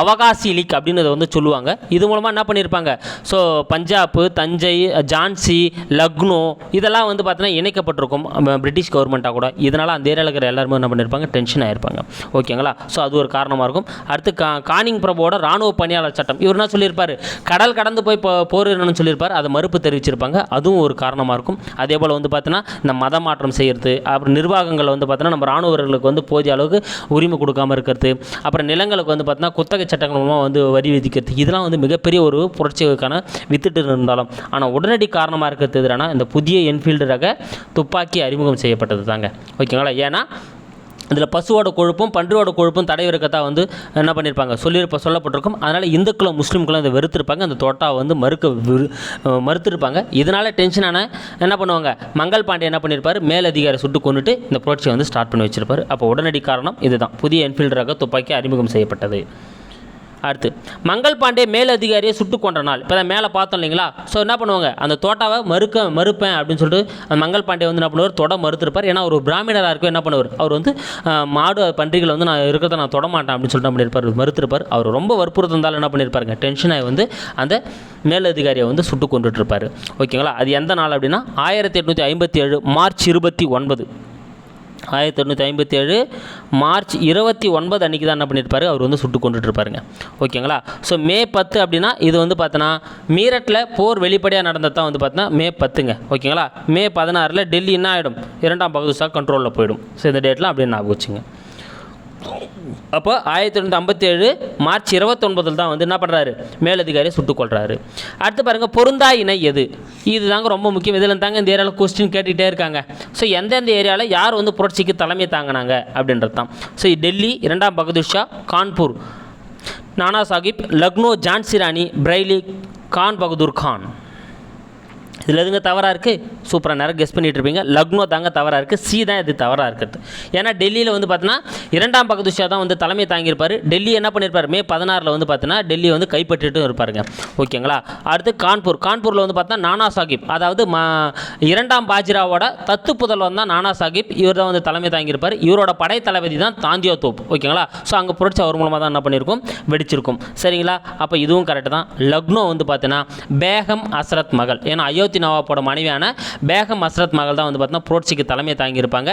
அவகாசி லீக் அப்படின்னு வந்து சொல்லுவாங்க, இது மூலமாக என்ன பண்ணியிருப்பாங்க, ஸோ பஞ்சாப், தஞ்சை, ஜான்சி, லக்னோ இதெல்லாம் வந்து பார்த்தீங்கன்னா இணைக்கப்பட்டிருக்கும் பிரிட்டிஷ் கவர்மெண்ட்டாக கூட. இதனால் அந்த ஏரியாவில் இருக்கிற எல்லாருமே என்ன பண்ணியிருப்பாங்க, டென்ஷன் ஆகிருப்பாங்க. ஓகேங்களா. ஸோ அது ஒரு காரணமாக இருக்கும். அடுத்து கானிங் பிரபுவோட ராணுவ பணியாளர் சட்டம். இவர் என்ன சொல்லியிருப்பார், கடல் கடந்து போய் போரிடணும்னு சொல்லியிருப்பார், அதை மறுப்பு தெரிவிச்சிருப்பாங்க, அதுவும் ஒரு காரணமாக இருக்கும். அதே போல் வந்து பார்த்தீங்கன்னா இந்த மத மாற்றம் செய்கிறது, அப்புறம் நிர்வாகங்கள் வந்து பார்த்தீங்கன்னா நம்ம ராணுவர்களுக்கு வந்து போதிய அளவுக்கு உரிமை கொடுக்காமல் இருக்கிறது, அப்புறம் நிலங்களுக்கு வந்து பார்த்தீங்கன்னா குத்தகை சட்டங்கள் மூலமாக வந்து வரி விதிக்கிறது, இதெல்லாம் வந்து மிகப்பெரிய ஒரு புரட்சிக்கான வித்துட்டு இருந்தாலும் ஆனால் உடனடி காரணமாக இருக்கிறது எதிரான இந்த புதிய என்ஃபீல்டு ரக துப்பாக்கி அறிமுகம் செய்யப்பட்டது தாங்க. ஓகேங்களா. ஏன்னா இதில் பசுவோட கொழுப்பும் பன்றியோட கொழுப்பும் தடைவிறக்கத்தான் வந்து என்ன பண்ணியிருப்பாங்க சொல்லப்பட்டிருக்கும். அதனால் இந்துக்களும் முஸ்லீம்களும் இதை வெறுத்திருப்பாங்க. அந்த தோட்டாவை வந்து மறுத்திருப்பாங்க. இதனால் டென்ஷனான என்ன பண்ணுவாங்க, மங்கள் பாண்டே என்ன பண்ணியிருப்பார், மேலதிகாரி சுட்டு கொண்டுட்டு இந்த புரட்சியை வந்து ஸ்டார்ட் பண்ணி வச்சிருப்பார். அப்போ உடனடி காரணம் இதுதான், புதிய என்ஃபீல்டு ரக துப்பாக்கி அறிமுகம் செய்யப்பட்டது. அடுத்து மங்கள் பாண்டே மேலதிகாரியை சுட்டு கொன்ற நாள். இப்போ தான் மேலே பார்த்தோம் இல்லைங்களா. ஸோ என்ன பண்ணுவாங்க, அந்த தோட்டாவை மறுப்பேன் அப்படின்னு சொல்லிட்டு அந்த மங்கள் பாண்டே வந்து என்ன பண்ணுவார், மறுத்திருப்பார். ஏன்னா ஒரு பிராமணராக இருக்கும் என்ன பண்ணுவார், அவர் வந்து மாடு பன்றிகளை வந்து நான் இருக்கிறத நான் தொடமாட்டேன் அப்படின்னு சொல்லிட்டு பண்ணியிருப்பார், மறுத்திருப்பார். அவர் ரொம்ப வற்புறுத்திருந்தாலும் என்ன பண்ணியிருப்பாருங்க, டென்ஷனாக வந்து அந்த மேலதிகாரியை வந்து சுட்டு கொண்டுட்டுருப்பார். ஓகேங்களா. அது எந்த நாள் அப்படின்னா 1857 மார்ச் 29. 1857 மார்ச் 29 அன்றைக்கி தான் என்ன பண்ணியிருப்பார், அவர் வந்து சுட்டு கொண்டுட்டுருப்பாருங்க. ஓகேங்களா. ஸோ மே 10 அப்படின்னா இது வந்து பார்த்தோன்னா மீரட்டில் போர் வெளிப்படையாக நடந்தது தான் வந்து பார்த்தோன்னா மே 10ங்க. ஓகேங்களா. மே 16 டெல்லி என்ன ஆகிடும், 2ஆம் பகதூர் ஷா கண்ட்ரோலில் போயிடும். ஸோ இந்த டேட்லாம் அப்படியே ஞாபகம் வச்சுங்க. அப்போ 1857 மார்ச் 29 தான் வந்து என்ன பண்ணுறாரு, மேலதிகாரியை சுட்டுக் கொள்கிறாரு. அடுத்து பாருங்கள், பொருந்தா இணை எது, இது தாங்க ரொம்ப முக்கியம். இதில் தாங்க இந்த ஏரியாவில் கொஸ்டின் கேட்டுகிட்டே இருக்காங்க. ஸோ எந்தெந்த ஏரியாவில் யார் வந்து புரட்சிக்கு தலைமை தாங்கினாங்க அப்படின்றது தான். ஸோ டெல்லி 2ஆம் பகதூர் ஷா, கான்பூர் நானா சாஹிப், லக்னோ ஜான்சி ராணி, பிரைலி கான் பகதூர் கான். இதில் எதுங்க தவறாக இருக்குது, சூப்பராக நேரம் கெஸ் பண்ணிகிட்டு இருப்பீங்க. லக்னோ தாங்க தவறாக இருக்குது, சி தான் இது தவறாக இருக்கிறது. ஏன்னா டெல்லியில் வந்து பார்த்தீங்கன்னா 2ஆம் பகதூர் ஷா தான் வந்து தலைமை தாங்கியிருப்பார். டெல்லி என்ன பண்ணியிருப்பார், மே 16 வந்து பார்த்தீங்கன்னா டெல்லி வந்து கைப்பற்றிட்டு இருப்பாருங்க. ஓகேங்களா. அடுத்து கான்பூரில் வந்து பார்த்தா நானா சாஹிப், அதாவது 2ஆம் பாஜிராவோட தத்து புதல்வன் தான் நானா சாஹிப். இவர் தான் வந்து தலைமை தாங்கியிருப்பார். இவரோட படை தளபதி தான் தாந்தியா தோப். ஓகேங்களா. ஸோ அங்கே புரட்சி அவர் மூலமாக தான் என்ன பண்ணியிருக்கும், வெடிச்சிருக்கும். சரிங்களா. அப்போ இதுவும் கரெக்டு தான். லக்னோ வந்து பார்த்தீங்கன்னா பேகம் அஸ்ரத் மகள், ஏன்னா அயோத்தி நவாபோட மனைவியான பேகம் அஸ்ரத் மகள் தான் வந்து பார்த்தீங்கன்னா புரட்சிக்கு தலைமை தாங்கியிருப்பாங்க.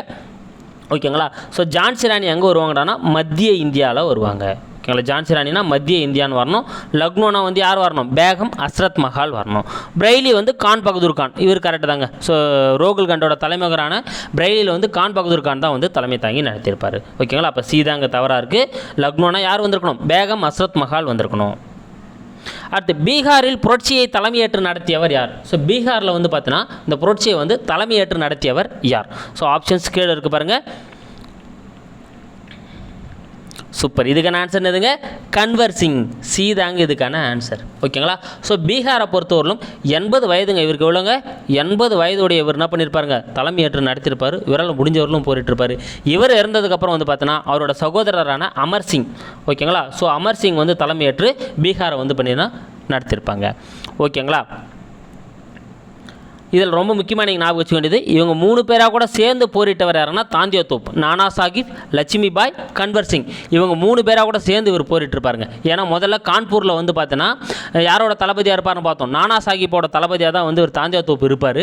ஓகேங்களா. ஸோ ஜான்சி ராணி எங்கே வருவாங்கடானா மத்திய இந்தியாவில் வருவாங்க. ஓகேங்களா. ஜான்சி ராணினா மத்திய இந்தியான்னு வரணும். லக்னோனா வந்து யார் வரணும், பேகம் அஸ்ரத் மஹால் வரணும். பிரைலி வந்து கான் பகதூர் கான், இவர் கரெக்டு தாங்க. ஸோ ரோகுல்கண்டோட தலைமகரான பிரைலியில் வந்து கான் பகதூர் கான் தான் வந்து தலைமை தாங்கி நடத்தியிருப்பார். ஓகேங்களா. அப்போ சீதாங்க தவறாக இருக்குது. லக்னோனா யார் வந்திருக்கணும், பேகம் அஸ்ரத் மஹால் வந்திருக்கணும். அடுத்து பீகாரில் புரட்சியை தலைமையேற்று நடத்தியவர் யார். ஸோ பீகாரில் வந்து பார்த்தீங்கன்னா இந்த புரட்சியை வந்து தலைமையேற்று நடத்தியவர் யார். ஸோ ஆப்ஷன்ஸ் கீழே இருக்குது பாருங்கள். சூப்பர். இதுக்கான ஆன்சர் எதுங்க, கன்வர் சிங். சி தாங்க இதுக்கான ஆன்சர். ஓகேங்களா. ஸோ பீகாரை பொறுத்தவரையிலும் 80 வயதுங்க இவருக்கு. எவ்வளோங்க, 80 வயதுடைய இவர் என்ன பண்ணியிருப்பாருங்க, தலைமையேற்று நடத்தியிருப்பார். இவரால் முடிஞ்சவர்களும் போரிட்டிருப்பார். இவர் இறந்ததுக்கப்புறம் வந்து பார்த்தீங்கன்னா அவரோட சகோதரரான அமர் சிங். ஓகேங்களா. ஸோ அமர் சிங் வந்து தலைமையேற்று பீகாரை வந்து பண்ணினா நடத்தியிருப்பாங்க. ஓகேங்களா. இதில் ரொம்ப முக்கியமாக நீங்கள் ஞாபகம் வச்சுக்க வேண்டியது, இவங்க 3 பேராக கூட சேர்ந்து போரிட்டவர் யாருன்னா தாந்தியா தோப், நானா சாஹிப், லட்சுமி பாய், கன்வர் சிங். இவங்க 3 பேராக கூட சேர்ந்து இவர் போரிட்டிருப்பாருங்க. ஏன்னா முதல்ல கான்பூரில் வந்து பார்த்தீங்கன்னா யாரோட தளபதியாக இருப்பார்னு பார்த்தோம், நானா சாஹிப்போட தளபதியாக தான் வந்து ஒரு தாந்தியா தோப் இருப்பார்.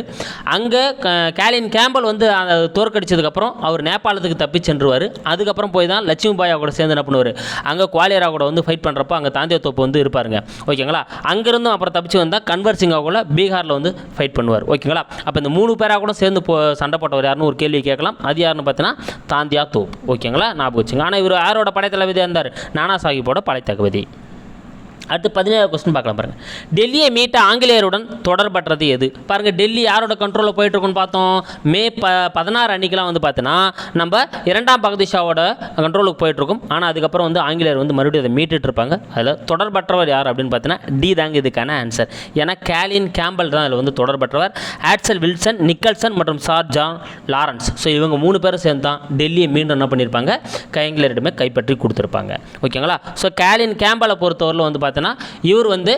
அங்கே கேலின் கேம்பல் வந்து தோற்கடிச்சதுக்கப்புறம் அவர் நேபாளத்துக்கு தப்பி சென்றுவார். அதுக்கப்புறம் போய் தான் லட்சுமி பாயா கூட சேர்ந்து என்ன பண்ணுவார், அங்கே குவாலியரா கூட வந்து ஃபைட் பண்ணுறப்போ அங்கே தாந்தியா தோப்பு வந்து இருப்பாருங்க. ஓகேங்களா. அங்கேருந்தும் அப்புறம் தப்பிச்சு வந்தால் கன்வர் சிங்கா கூட பீகாரில் வந்து ஃபைட் பண்ணுவார். ஓகேங்களா. அப்போ இந்த 3 பேராக கூட சேர்ந்து சண்டை போட்டவர் யாருன்னு ஒரு கேள்வி கேட்கலாம். அது யாருன்னு பார்த்தீங்கன்னா தாந்தியா தோப். ஓகேங்களா. ஞாபகம் வச்சுங்க. ஆனால் இவர் யாரோட படைத்தளபதியாக இருந்தார், நானா சாஹிப்போட படைத்தளபதி. அடுத்து 17 கொஸ்டின் பார்க்கலாம் பாருங்கள். டெல்லியை மீட்ட ஆங்கிலேயருடன் தொடர்பற்றது எது. பாருங்கள், டெல்லி யாரோட கண்ட்ரோலில் போயிட்டுருக்குன்னு பார்த்தோம், மே 16 அன்றைக்கெலாம் வந்து பார்த்தோன்னா நம்ம 2ஆம் பகதூர் ஷாவோட கண்ட்ரோலுக்கு போயிட்டுருக்கும். ஆனால் அதுக்கப்புறம் வந்து ஆங்கிலேயர் வந்து மறுபடியும் அதை மீட்டுட்டு இருப்பாங்க. அதில் தொடர்பற்றவர் யார் அப்படின்னு பார்த்தீங்கன்னா டி தாங்க இதுக்கான ஆன்சர். ஏன்னா கேலின் கேம்பல் தான் அதில் வந்து தொடர்பற்றவர். ஆட்சல் வில்சன், நிக்கல்சன் மற்றும் சார் ஜான் லாரன்ஸ். ஸோ இவங்க 3 பேரும் சேர்ந்து தான் டெல்லியை மீண்டும் என்ன பண்ணியிருப்பாங்க, ஆங்கிலேயரிடமே கைப்பற்றி கொடுத்துருப்பாங்க. ஓகேங்களா. ஸோ கேலின் கேம்பலை பொறுத்தவரையில் வந்து இவர் வந்து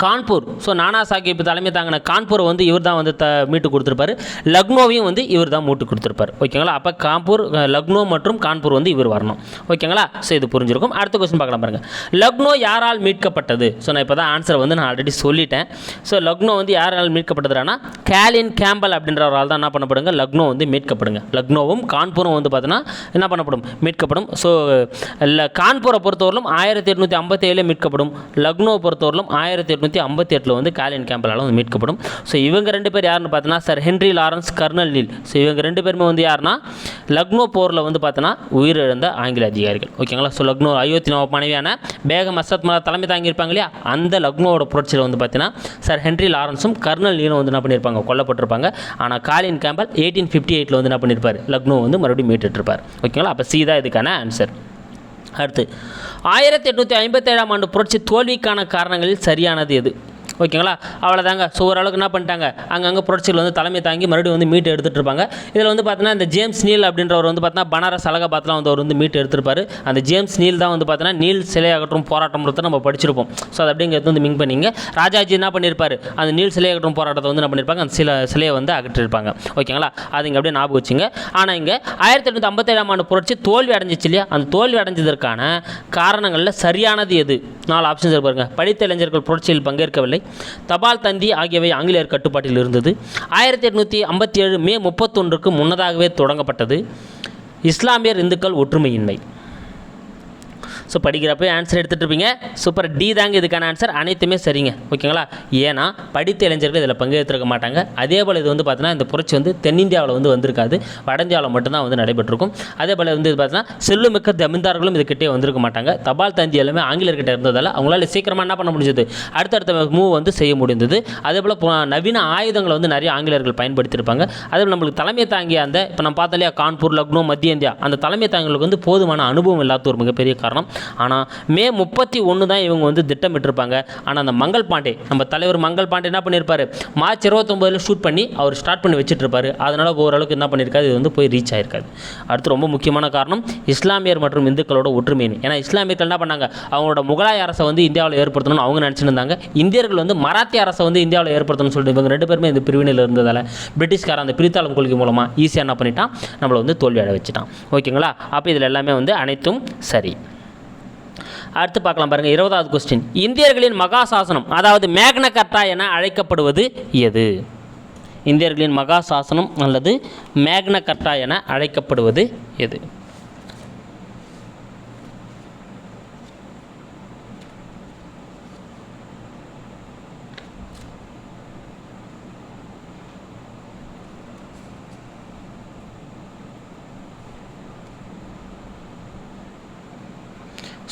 கான்பூர், ஸோ நானா சாஹிப் தலைமை தாங்கின கான்பூரை வந்து இவர் தான் வந்து மீட்டு கொடுத்துருப்பாரு. லக்னோவையும் வந்து இவர் தான் மீட்டு கொடுத்துருப்பார். ஓகேங்களா. அப்போ கான்பூர், லக்னோ மற்றும் கான்பூர் வந்து இவர் வரணும். ஓகேங்களா. ஸோ இது புரிஞ்சிருக்கும். அடுத்த கொஸ்டின் பார்க்கலாம் பாருங்கள். லக்னோ யாரால் மீட்கப்பட்டது. ஸோ நான் இப்போ தான் ஆன்சர் வந்து நான் ஆல்ரெடி சொல்லிட்டேன். ஸோ லக்னோ வந்து யாரால் மீட்கப்பட்டதுனா கேலின் கேம்பல் அப்படின்றவரால் தான் என்ன பண்ணப்படுங்க, லக்னோ வந்து மீட்கப்படுங்க. லக்னோவும் கான்பூரும் வந்து பார்த்தீங்கன்னா என்ன பண்ணப்படும், மீட்கப்படும். ஸோ கான்பூரை பொறுத்தவரையிலும் 1857 மீட்கப்படும். லக்னோ பொறுத்தவரையிலும் 1857 1858 வந்து காலின் கேம்பலால் வந்து மீட்கப்படும். ஸோ இவங்க 2 பேர் யாருன்னு பார்த்தோன்னா sir Henry Lawrence, colonel Neil. So இவங்க 2 பேருமே வந்து யாருன்னா லக்னோ போரில் வந்து பார்த்தோன்னா உயிரிழந்த ஆங்கில அதிகாரிகள். ஓகேங்களா. ஸோ லக்னோ அயோத்தி நவாப் மனைவியான பேகம் அஸ்ரத் மஹால் தலைமை தாங்கியிருப்பாங்க இல்லையா, அந்த லக்னோவோட புரட்சியில் வந்து பார்த்தீங்கன்னா சர் ஹென்ரி லாரன்ஸும் கர்னல் நீலும் வந்து என்ன பண்ணியிருப்பாங்க, கொல்லப்பட்டிருப்பாங்க. ஆனால் காலின் கேம்பல் 1858 வந்து என்ன பண்ணியிருப்பார், லக்னோ வந்து மறுபடியும் மீட்டுருப்பார். ஓகேங்களா. அப்போ சி தான் இதுக்கான ஆன்சர். அடுத்து 1857 ஆண்டு புரட்சி தோல்விக்கான காரணங்களில் சரியானது எது? ஓகேங்களா. அவ்வளோதாங்க. ஸோ ஓரளவுக்கு என்ன பண்ணிட்டாங்க, அங்கங்கே புரட்சிகள் வந்து தலைமை தாங்கி மறுபடியும் வந்து மீட்டு எடுத்துகிட்டு இருப்பாங்க. இதில் வந்து பார்த்தீங்கன்னா இந்த ஜேம்ஸ் நீல் அப்படின்றவர் வந்து பார்த்தீங்கன்னா பனாரஸ் அலகாபாத்லாம் வந்து அவர் வந்து மீட்டு எடுத்திருப்பார். அந்த ஜேம்ஸ் நீல் தான் வந்து பார்த்தீங்கன்னா நீல் சிலை அகற்றும் போராட்டம்ன்றதை நம்ம படிச்சிருப்போம். ஸோ அது அப்படிங்கிறது வந்து மிங் பண்ணிங்க. ராஜாஜி என்ன பண்ணியிருப்பார், அந்த நீல் சிலை அகற்றும் போராட்டத்தை வந்து என்ன பண்ணியிருப்பாங்க, அந்த சிலையை வந்து அகற்றிருப்பாங்க. ஓகேங்களா. அது இங்கே அப்படியே ஞாபகம் வச்சுங்க. ஆனால் இங்கே 1857 ஆண்டு புரட்சி தோல்வி அடைஞ்சிச்சு இல்லையா, அந்த தோல்வி அடைஞ்சதற்கான காரணங்களில் சரியானது எது? 4 ஆப்ஷன்ஸ் இருப்பாருங்க. படித்த இளைஞர்கள் புரட்சியில் பங்கேற்கவில்லை, தபால் தந்தி ஆகியவை ஆங்கிலேயர் கட்டுப்பாட்டில் இருந்தது, 1857 மே 31க்கு முன்னதாகவே தொடங்கப்பட்டது, இஸ்லாமியர் இந்துக்கள் ஒற்றுமையின்மை. ஸோ படிக்கிறப்ப ஆன்சர் எடுத்துகிட்டு இருப்பீங்க. சூப்பர். டி தாங்க இதுக்கான ஆன்சர். அனைத்துமே சரிங்க. ஓகேங்களா. ஏன்னா படித்த இளைஞர்கள் இதில் பங்கேற்றிருக்க மாட்டாங்க. அதே போல் இது வந்து பார்த்தீங்கன்னா இந்த புரட்சி வந்து தென்னிந்தியாவில் வந்து வந்திருக்காது, வட இந்தியாவில் மட்டும்தான் வந்து நடைபெற்றிருக்கும். அதே போல் வந்து பார்த்தீங்கன்னா செல்லுமிக்க ஜமீன்தார்களும் இதுக்கிட்டே வந்திருக்க மாட்டாங்க. தபால் தந்தி எல்லாமே ஆங்கிலேயர்கிட்ட இருந்ததால் அவங்களால சீக்கிரமாக என்ன பண்ண முடிஞ்சது, அடுத்தடுத்த மூவ் வந்து செய்ய முடிந்தது. அதே போல் நவீன ஆயுதங்களை வந்து நிறைய ஆங்கிலேயர்கள் பயன்படுத்தியிருப்பாங்க. அதே போல் நம்மளுக்கு தலைமை தாங்கிய அந்த இப்போ நம்ம பார்த்தோம் இல்லையா கான்பூர், லக்னோ, மத்திய இந்தியா, அந்த தலைமை தாங்கிகளுக்கு வந்து போதுமான அனுபவம் இல்லாத ஒரு மிகப்பெரிய காரணம். ஆனால் மே 31 தான் இவங்க வந்து திட்டமிட்டிருப்பாங்க. ஆனால் அந்த மங்கள் பாண்டே, நம்ம தலைவர் மங்கள் பாண்டே என்ன பண்ணியிருப்பார், மார்ச் 29 ஷூட் பண்ணி அவர் ஸ்டார்ட் பண்ணி வச்சுட்டு இருப்பார். அதனால் ஓரளவுக்கு என்ன பண்ணியிருக்காது, இது வந்து போய் ரீச் ஆகிருக்காது. அடுத்து ரொம்ப முக்கியமான காரணம் இஸ்லாமியர் மற்றும் இந்துக்களோட ஒற்றுமை. ஏன்னா இஸ்லாமியர்கள் என்ன பண்ணாங்க, அவங்களோட முகலாய அரசை வந்து இந்தியாவில் ஏற்படுத்தணும்னு அவங்க நினச்சிருந்தாங்க. இந்தியர்கள் வந்து மராத்திய அரசை வந்து இந்தியாவில் ஏற்படுத்தணும்னு சொல்லிட்டு இவங்க 2 பேருமே இந்த பிரிவினையில் இருந்ததால் பிரிட்டிஷ்காரன் அந்த பிரித்தாளும் கொள்கை மூலமாக ஈஸியாக என்ன பண்ணிட்டான், நம்மளை வந்து தோல்வி அடைய வச்சுட்டான். ஓகேங்களா. அப்போ இதில் எல்லாமே வந்து அனைத்தும் சரி. அடுத்து பார்க்கலாம் பாருங்கள். 20வது கொஸ்டின். இந்தியர்களின் மகா சாசனம் அதாவது மேக்னா கர்ட்டா என அழைக்கப்படுவது எது? இந்தியர்களின் மகா சாசனம் அல்லது மேக்னா கர்ட்டா என அழைக்கப்படுவது எது?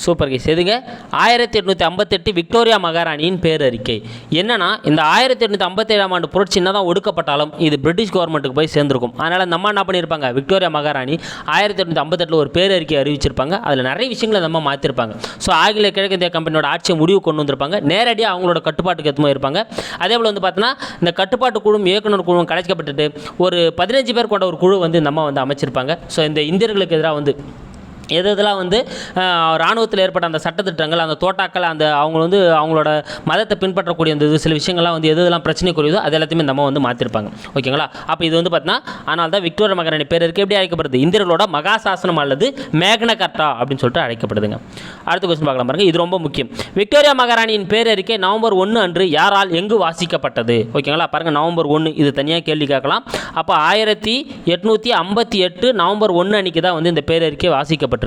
Super guys. எதுங்க 1858 விக்டோரியா மகாராணியின் பேரறிக்கை. என்னன்னா இந்த 1857 ஆண்டு புரட்சி என்ன தான் ஒடுக்கப்பட்டாலும் இது பிரிட்டிஷ் கவர்மெண்ட்டுக்கு போய் சேர்ந்துருக்கும். அதனால் அந்த அம்மா என்ன பண்ணியிருப்பாங்க, விக்டோரியா மகாராணி 1858 ஒரு பேரறிக்கை அறிவிச்சிருப்பாங்க. அதில் நிறைய விஷயங்களை நம்ம மாற்றிருப்பாங்க. ஸோ ஆங்கிலேய கிழக்கிந்திய கம்பெனியோட ஆட்சியை முடிவு கொண்டு வந்திருப்பாங்க. நேரடியாக அவங்களோட கட்டுப்பாட்டுக்கு எதுவும் இருப்பாங்க. அதே போல் வந்து பார்த்தீங்கன்னா இந்த கட்டுப்பாட்டு குழுவும் இயக்குனர் குழுவும் கலைக்கப்பட்டுட்டு ஒரு 15 பேர் கொண்ட ஒரு குழு வந்து இந்த அம்மா வந்து அமைச்சிருப்பாங்க. ஸோ இந்த இந்தியர்களுக்கு எதிராக வந்து எதெல்லாம் வந்து இராணுவத்தில் ஏற்பட்ட அந்த சட்டத்திட்டங்கள், அந்த தோட்டாக்கள், அந்த அவங்க வந்து அவங்களோட மதத்தை பின்பற்றக்கூடிய அந்த சில விஷயங்கள்லாம் வந்து எதெல்லாம் பிரச்சனைக்குரியதோ அது எல்லாத்தையுமே நம்ம வந்து மாற்றிருப்பாங்க. ஓகேங்களா. அப்போ இது வந்து பார்த்தீங்கன்னா ஆனால் தான் விக்டோரியா மகாராணி பேருக்கு எப்படி அழைக்கப்படுது, இந்தியர்களோட மகாசாசனம் அல்லது மேக்னா கர்ட்டா அப்படின்னு சொல்லிட்டு அழைக்கப்படுதுங்க. அடுத்த கொஸ்டின் பார்க்கலாம் பாருங்கள். இது ரொம்ப முக்கியம். விக்டோரியா மகாராணியின் பேரறிக்கை நவம்பர் 1 அன்று யாரால் எங்கு வாசிக்கப்பட்டது? ஓகேங்களா. பாருங்கள் நவம்பர் 1 இது தனியாக கேள்வி கேட்கலாம். அப்போ 1858 நவம்பர் 1 அன்றைக்கி தான் வந்து இந்த பேரறிக்கை வாசிக்கப்பட்டது.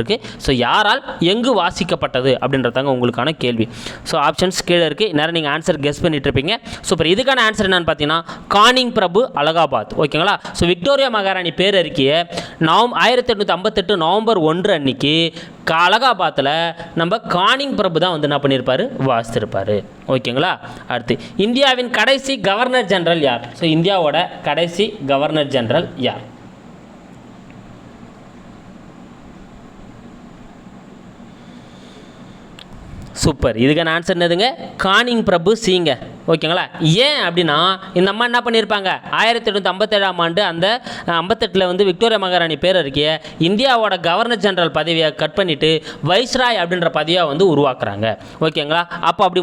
ஸோ யாரால் எங்கு வாசிக்கப்பட்டது அப்படின்றதாங்க உங்களுக்கான கேள்வி. ஸோ ஆப்ஷன்ஸ் கீழே இருக்குது. நேரம் நீங்கள் ஆன்சர் கெஸ் பண்ணிட்டு இருப்பீங்க. சூப்பர். இதுக்கான ஆன்சர் என்னன்னு பார்த்தீங்கன்னா கானிங் பிரபு, அலகாபாத். ஓகேங்களா. ஸோ விக்டோரியா மகாராணி பேரறிக்கையை 1858 நவம்பர் 1 அன்னைக்கு அலகாபாத்தில் நம்ம கானிங் பிரபு தான் வந்து என்ன பண்ணியிருப்பார், வாசித்திருப்பார். ஓகேங்களா. அடுத்து இந்தியாவின் கடைசி கவர்னர் ஜெனரல் யார்? ஸோ இந்தியாவோட கடைசி கவர்னர் ஜெனரல் யார்? சூப்பர். இதுக்கான ஆன்சர் என்னதுங்க, கானிங் பிரபு சிங்க. ஓகேங்களா. ஏன் அப்படின்னா இந்த அம்மா என்ன பண்ணியிருப்பாங்க, 1857 ஆண்டு அந்த 58 வந்து விக்டோரியா மகாராணி பேரறிக்கையை இந்தியாவோட கவர்னர் ஜெனரல் பதவியை கட் பண்ணிவிட்டு வைஸ்ராய் அப்படின்ற பதவியாக வந்து உருவாக்குறாங்க. ஓகேங்களா. அப்போ அப்படி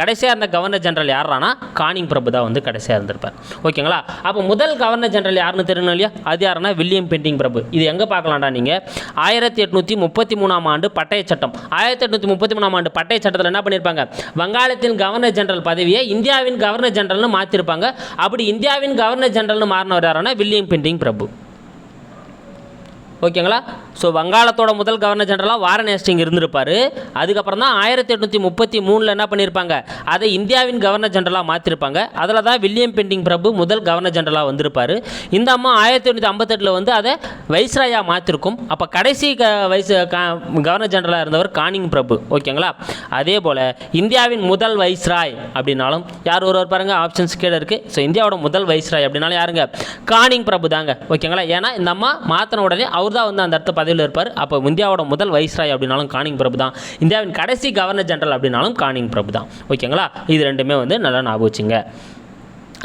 கடைசியாக இருந்த கவர்னர் ஜெனரல் யாரானா கானிங் பிரபு தான் வந்து கடைசியாக இருந்திருப்பார். ஓகேங்களா. அப்போ முதல் கவர்னர் ஜெனரல் யாருன்னு தெரியணும் இல்லையா, அது யாருன்னா வில்லியம் பெண்டிங் பிரபு. இது எங்கே பார்க்கலாம்டா நீங்கள், 1833 ஆண்டு பட்டய சட்டம். 1833 ஆண்டு பட்டய சட்டத்தில் என்ன பண்ணியிருப்பாங்க, வங்காளத்தின் கவர்னர் ஜெனரல் பதவியை இந்தியாவின் கவர்னர் ஜெனரல்னு மாற்றிருப்பாங்க. அப்படி இந்தியாவின் கவர்னர் ஜெனரல்னு மாறினவர் யாருன்னா வில்லியம் பெண்டிங் பிரபு. ஓகேங்களா. ஸோ வங்காளத்தோட முதல் கவர்னர் ஜெனரலாக வாரன் ஹேஸ்டிங் இருந்திருப்பார். அதுக்கப்புறம் தான் 1833 என்ன பண்ணியிருப்பாங்க, அதை இந்தியாவின் கவர்னர் ஜெனரலாக மாற்றிருப்பாங்க. அதில் தான் வில்லியம் பெண்டிங் பிரபு முதல் கவர்னர் ஜெனரலாக வந்திருப்பார். இந்த அம்மா 1858 வந்து அதை வைஸ்ராயாக மாற்றிருக்கும். அப்போ கடைசி கவர்னர் ஜெனரலாக இருந்தவர் கானிங் பிரபு. ஓகேங்களா. அதே போல் இந்தியாவின் முதல் வைஸ்ராய் அப்படின்னாலும் யார் ஒருவர் பாருங்கள், ஆப்ஷன்ஸ் கீழே இருக்குது. ஸோ இந்தியாவோட முதல் வைஸ்ராய் அப்படின்னாலும் யாருங்க, கானிங் பிரபு தாங்க. ஓகேங்களா. ஏன்னா இந்த அம்மா மாற்றின உடனே அவர் தான் வந்து அந்த இடத்த பதவியில் இருப்பார். அப்போ இந்தியாவோட முதல் வைஸ்ராய் அப்படின்னாலும் கானிங் பிரபு தான். இந்தியாவின் கடைசி கவர்னர் ஜெனரல் அப்படின்னாலும் கானிங் பிரபு தான். ஓகேங்களா. இது ரெண்டுமே வந்து நல்லா ஞாபகம் வச்சுங்க.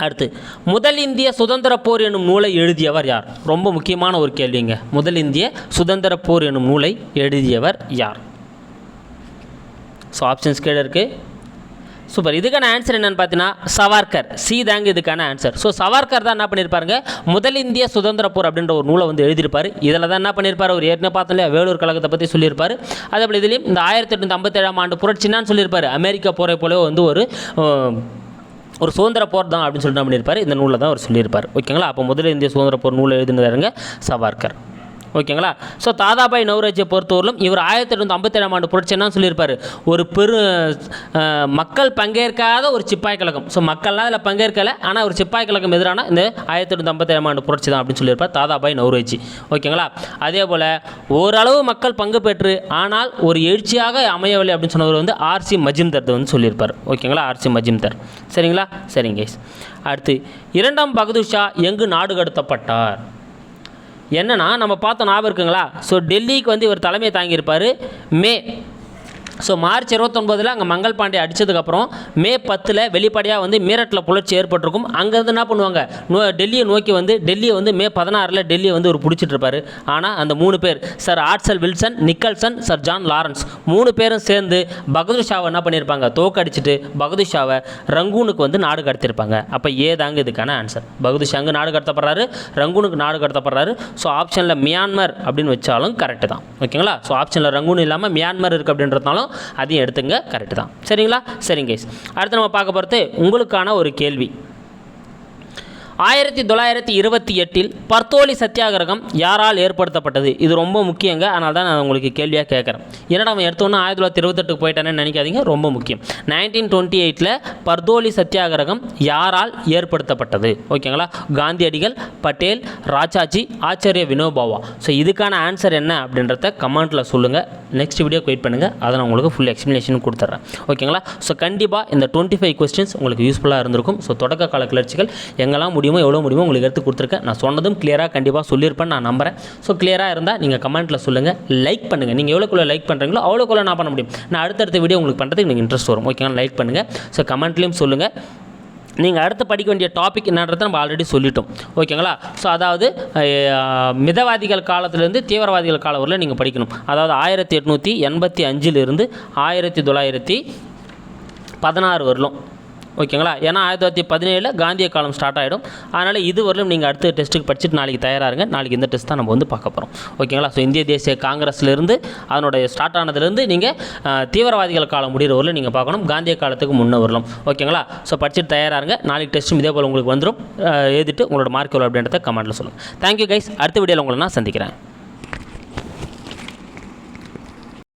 அடுத்து, முதல் இந்திய சுதந்திர போர் என்னும் நூலை எழுதியவர் யார்? ரொம்ப முக்கியமான ஒரு கேள்விங்க. முதல் இந்திய சுதந்திர போர் என்னும் நூலை எழுதியவர் யார்? ஸோ ஆப்ஷன்ஸ் கீழே இருக்குது. சூப்பர். இதுக்கான ஆன்சர் என்னென்னு பார்த்தீங்கன்னா சவார்கர். சி தாங்க இதுக்கான ஆன்சர். ஸோ சவார்கர் தான் என்ன பண்ணியிருப்பாருங்க, முதல் இந்திய சுதந்திர போர் அப்படின்ற ஒரு நூலை வந்து எழுதியிருப்பார். இதில் தான் என்ன பண்ணியிருப்பார், ஒரு ஏற்கனவே பார்த்தோம் வேலூர் கழகத்தை பற்றி சொல்லியிருப்பார். அதேபோல் இதுலேயும் இந்த 1857 ஆண்டு புரட்சினான்னு சொல்லியிருப்பார். அமெரிக்கா போரை போல வந்து ஒரு சுதந்திர போர் தான் அப்படின்னு சொல்லிட்டு பண்ணியிருப்பார். இந்த நூலில் தான் அவர் சொல்லியிருப்பார். ஓகேங்களா. அப்போ முதல் இந்திய சுதந்திர போர் நூலை எழுதினதாருங்க சவார்கர். ஓகேங்களா. ஸோ தாதாபாய் நவ்ரோஜியை பொறுத்தவரையிலும் இவர் 1857 ஆண்டு புரட்சி என்ன சொல்லியிருப்பார், ஒரு மக்கள் பங்கேற்காத ஒரு சிப்பாய் கழகம். ஸோ மக்கள்லாம் அதில் பங்கேற்கலை, ஆனால் ஒரு சிப்பாய் கழகம் எதிரான இந்த 1857 ஆண்டு புரட்சி தான் அப்படின்னு சொல்லியிருப்பார் தாதாபாய் நவ்ரோஜி. ஓகேங்களா. அதே போல் ஓரளவு மக்கள் பங்கு பெற்று ஆனால் ஒரு எழுச்சியாக அமையவில்லை அப்படின்னு சொன்னவர் வந்து ஆர்சி மஜும்தர் வந்து சொல்லியிருப்பார். ஓகேங்களா. ஆர்சி மஜும்தர். சரிங்களா. சரிங்க கைஸ். அடுத்து, இரண்டாம் பகதூர் ஷா எங்கு நாடு கடத்தப்பட்டார்? என்னன்னா நம்ம பார்த்தோம் ஞாபகம் இருக்குங்களா. ஸோ டெல்லிக்கு வந்து இவர் தலைமையை தாங்கியிருப்பார். மார்ச் 29 அங்கே மங்கள் பாண்டே அடித்ததுக்கப்புறம் மே 10 வெளிப்படையாக வந்து மீரட்டில் புரட்சி ஏற்பட்டிருக்கும். அங்கேருந்து என்ன பண்ணுவாங்க, டெல்லியை நோக்கி வந்து டெல்லியை வந்து மே 16 டெல்லியை வந்து ஒரு பிடிச்சிட்டு இருப்பார். ஆனால் அந்த 3 பேர் sir Archdale Wilson, Nicholson, sir John Lawrence 3 பேரும் சேர்ந்து பகதூர் ஷாவை என்ன பண்ணியிருப்பாங்க, தோக்கடிச்சிட்டு பகதூர் ஷாவை ரங்கூனுக்கு வந்து நாடு கடத்திருப்பாங்க. அப்போ ஏதாங்க இதுக்கான ஆன்சர். பகதூர் ஷா அங்கே நாடு கடத்தப்படுறாரு, ரங்கூனுக்கு நாடு கடத்தப்படுறாரு. ஸோ ஆப்ஷனில் மியான்மர் அப்படின்னு வச்சாலும் கரெக்டு தான். ஓகேங்களா. ஸோ ஆப்ஷனில் ரங்கூன் இல்லாமல் மியான்மர் இருக்குது அப்படின்றதுனாலும் அதையும் எடுத்துங்க, கரெக்டு தான். சரிங்களா. சரிங்க கைஸ். அடுத்து நம்ம பார்க்க போகிறது உங்களுக்கான ஒரு கேள்வி. 1928 பர்தோலி சத்தியாகிரகம் யாரால் ஏற்படுத்தப்பட்டது? இது ரொம்ப முக்கியங்க. அதனால தான் நான் உங்களுக்கு கேள்வியாக கேட்குறேன். என்னடா அவன் எடுத்தோன்னா 1928 போயிட்டானே நினைக்காதீங்க, ரொம்ப முக்கியம். 1928 பர்தோலி சத்தியாகிரகம் யாரால் ஏற்படுத்தப்பட்டது? ஓகேங்களா. காந்தியடிகள், பட்டேல், ராஜாஜி, ஆச்சாரிய வினோபாவா. ஸோ இதுக்கான ஆன்சர் என்ன அப்படின்றத கமெண்ட்டில் சொல்லுங்கள். நெக்ஸ்ட் வீடியோக்கு வெயிட் பண்ணுங்கள், அதை நான் உங்களுக்கு ஃபுல் எக்ஸ்ப்ளனேஷன் கொடுத்துட்றேன். ஓகேங்களா. ஸோ கண்டிப்பாக இந்த 25 கொஸ்டின்ஸ் உங்களுக்கு யூஸ்ஃபுல்லாக இருந்திருக்கும். ஸோ தொடக்க கால கிளர்ச்சிகள் எங்கெல்லாம் எவ்வளோ முடியுமோ உங்களுக்கு எடுத்து கொடுத்துருக்கேன். நான் சொன்னதும் கிளியராக கண்டிப்பாக சொல்லியிருப்பேன் நான் நம்புகிறேன். ஸோ கிளியராக இருந்தால் நீங்கள் கமெண்ட்டில் சொல்லுங்கள், லைக் பண்ணுங்கள். நீங்கள் எவ்வளோக்குள்ள லைக் பண்ணுறீங்களோ அவ்வளோக்குள்ள நான் பண்ண முடியும். நான் அடுத்தடுத்த வீடியோ உங்களுக்கு பண்ணுறதுக்கு எனக்கு இன்ட்ரெஸ்ட் வரும். ஓகேங்களா. லைக் பண்ணுங்கள். ஸோ கமெண்ட்லேயும் சொல்லுங்கள். நீங்கள் அடுத்து படிக்க வேண்டிய டாபிக் என்னன்றதை நம்ம ஆல்ரெடி சொல்லிட்டோம். ஓகேங்களா. ஸோ அதாவது மிதவாதிகள் காலத்திலேருந்து தீவிரவாதிகள் காலம் வரல நீங்கள் படிக்கணும். அதாவது 1885 1916 வரலும். ஓகேங்களா. ஏன்னா 1917 காந்திய காலம் ஸ்டார்ட் ஆகிடும். அதனால் இது வரலும் நீங்கள் அடுத்த டெஸ்ட்டுக்கு படிச்சுட்டு நாளைக்கு தயாராகுங்க. நாளைக்கு இந்த டெஸ்ட் தான் நம்ம வந்து பார்க்க போகிறோம். ஓகேங்களா. ஸோ இந்திய தேசிய காங்கிரஸ்லேருந்து அதனுடைய ஸ்டார்ட் ஆனதுலேருந்து நீங்கள் தீவிரவாதிகள் காலம் முடிகிற வரலும் நீங்கள் பார்க்கணும். காந்திய காலத்துக்கு முன்னே வரலாம். ஓகேங்களா. ஸோ படிச்சுட்டு தயாராகுங்க. நாளைக்கு டெஸ்ட்டும் இதே போல் உங்களுக்கு வந்துடும். எழுதிட்டு உங்களோட மார்க் எவ்வளோ அப்படின்றத கமெண்ட்டில் சொல்லுங்கள். Thank you guys. அடுத்த வீடியோவில் உங்களை நான் சந்திக்கிறேன்.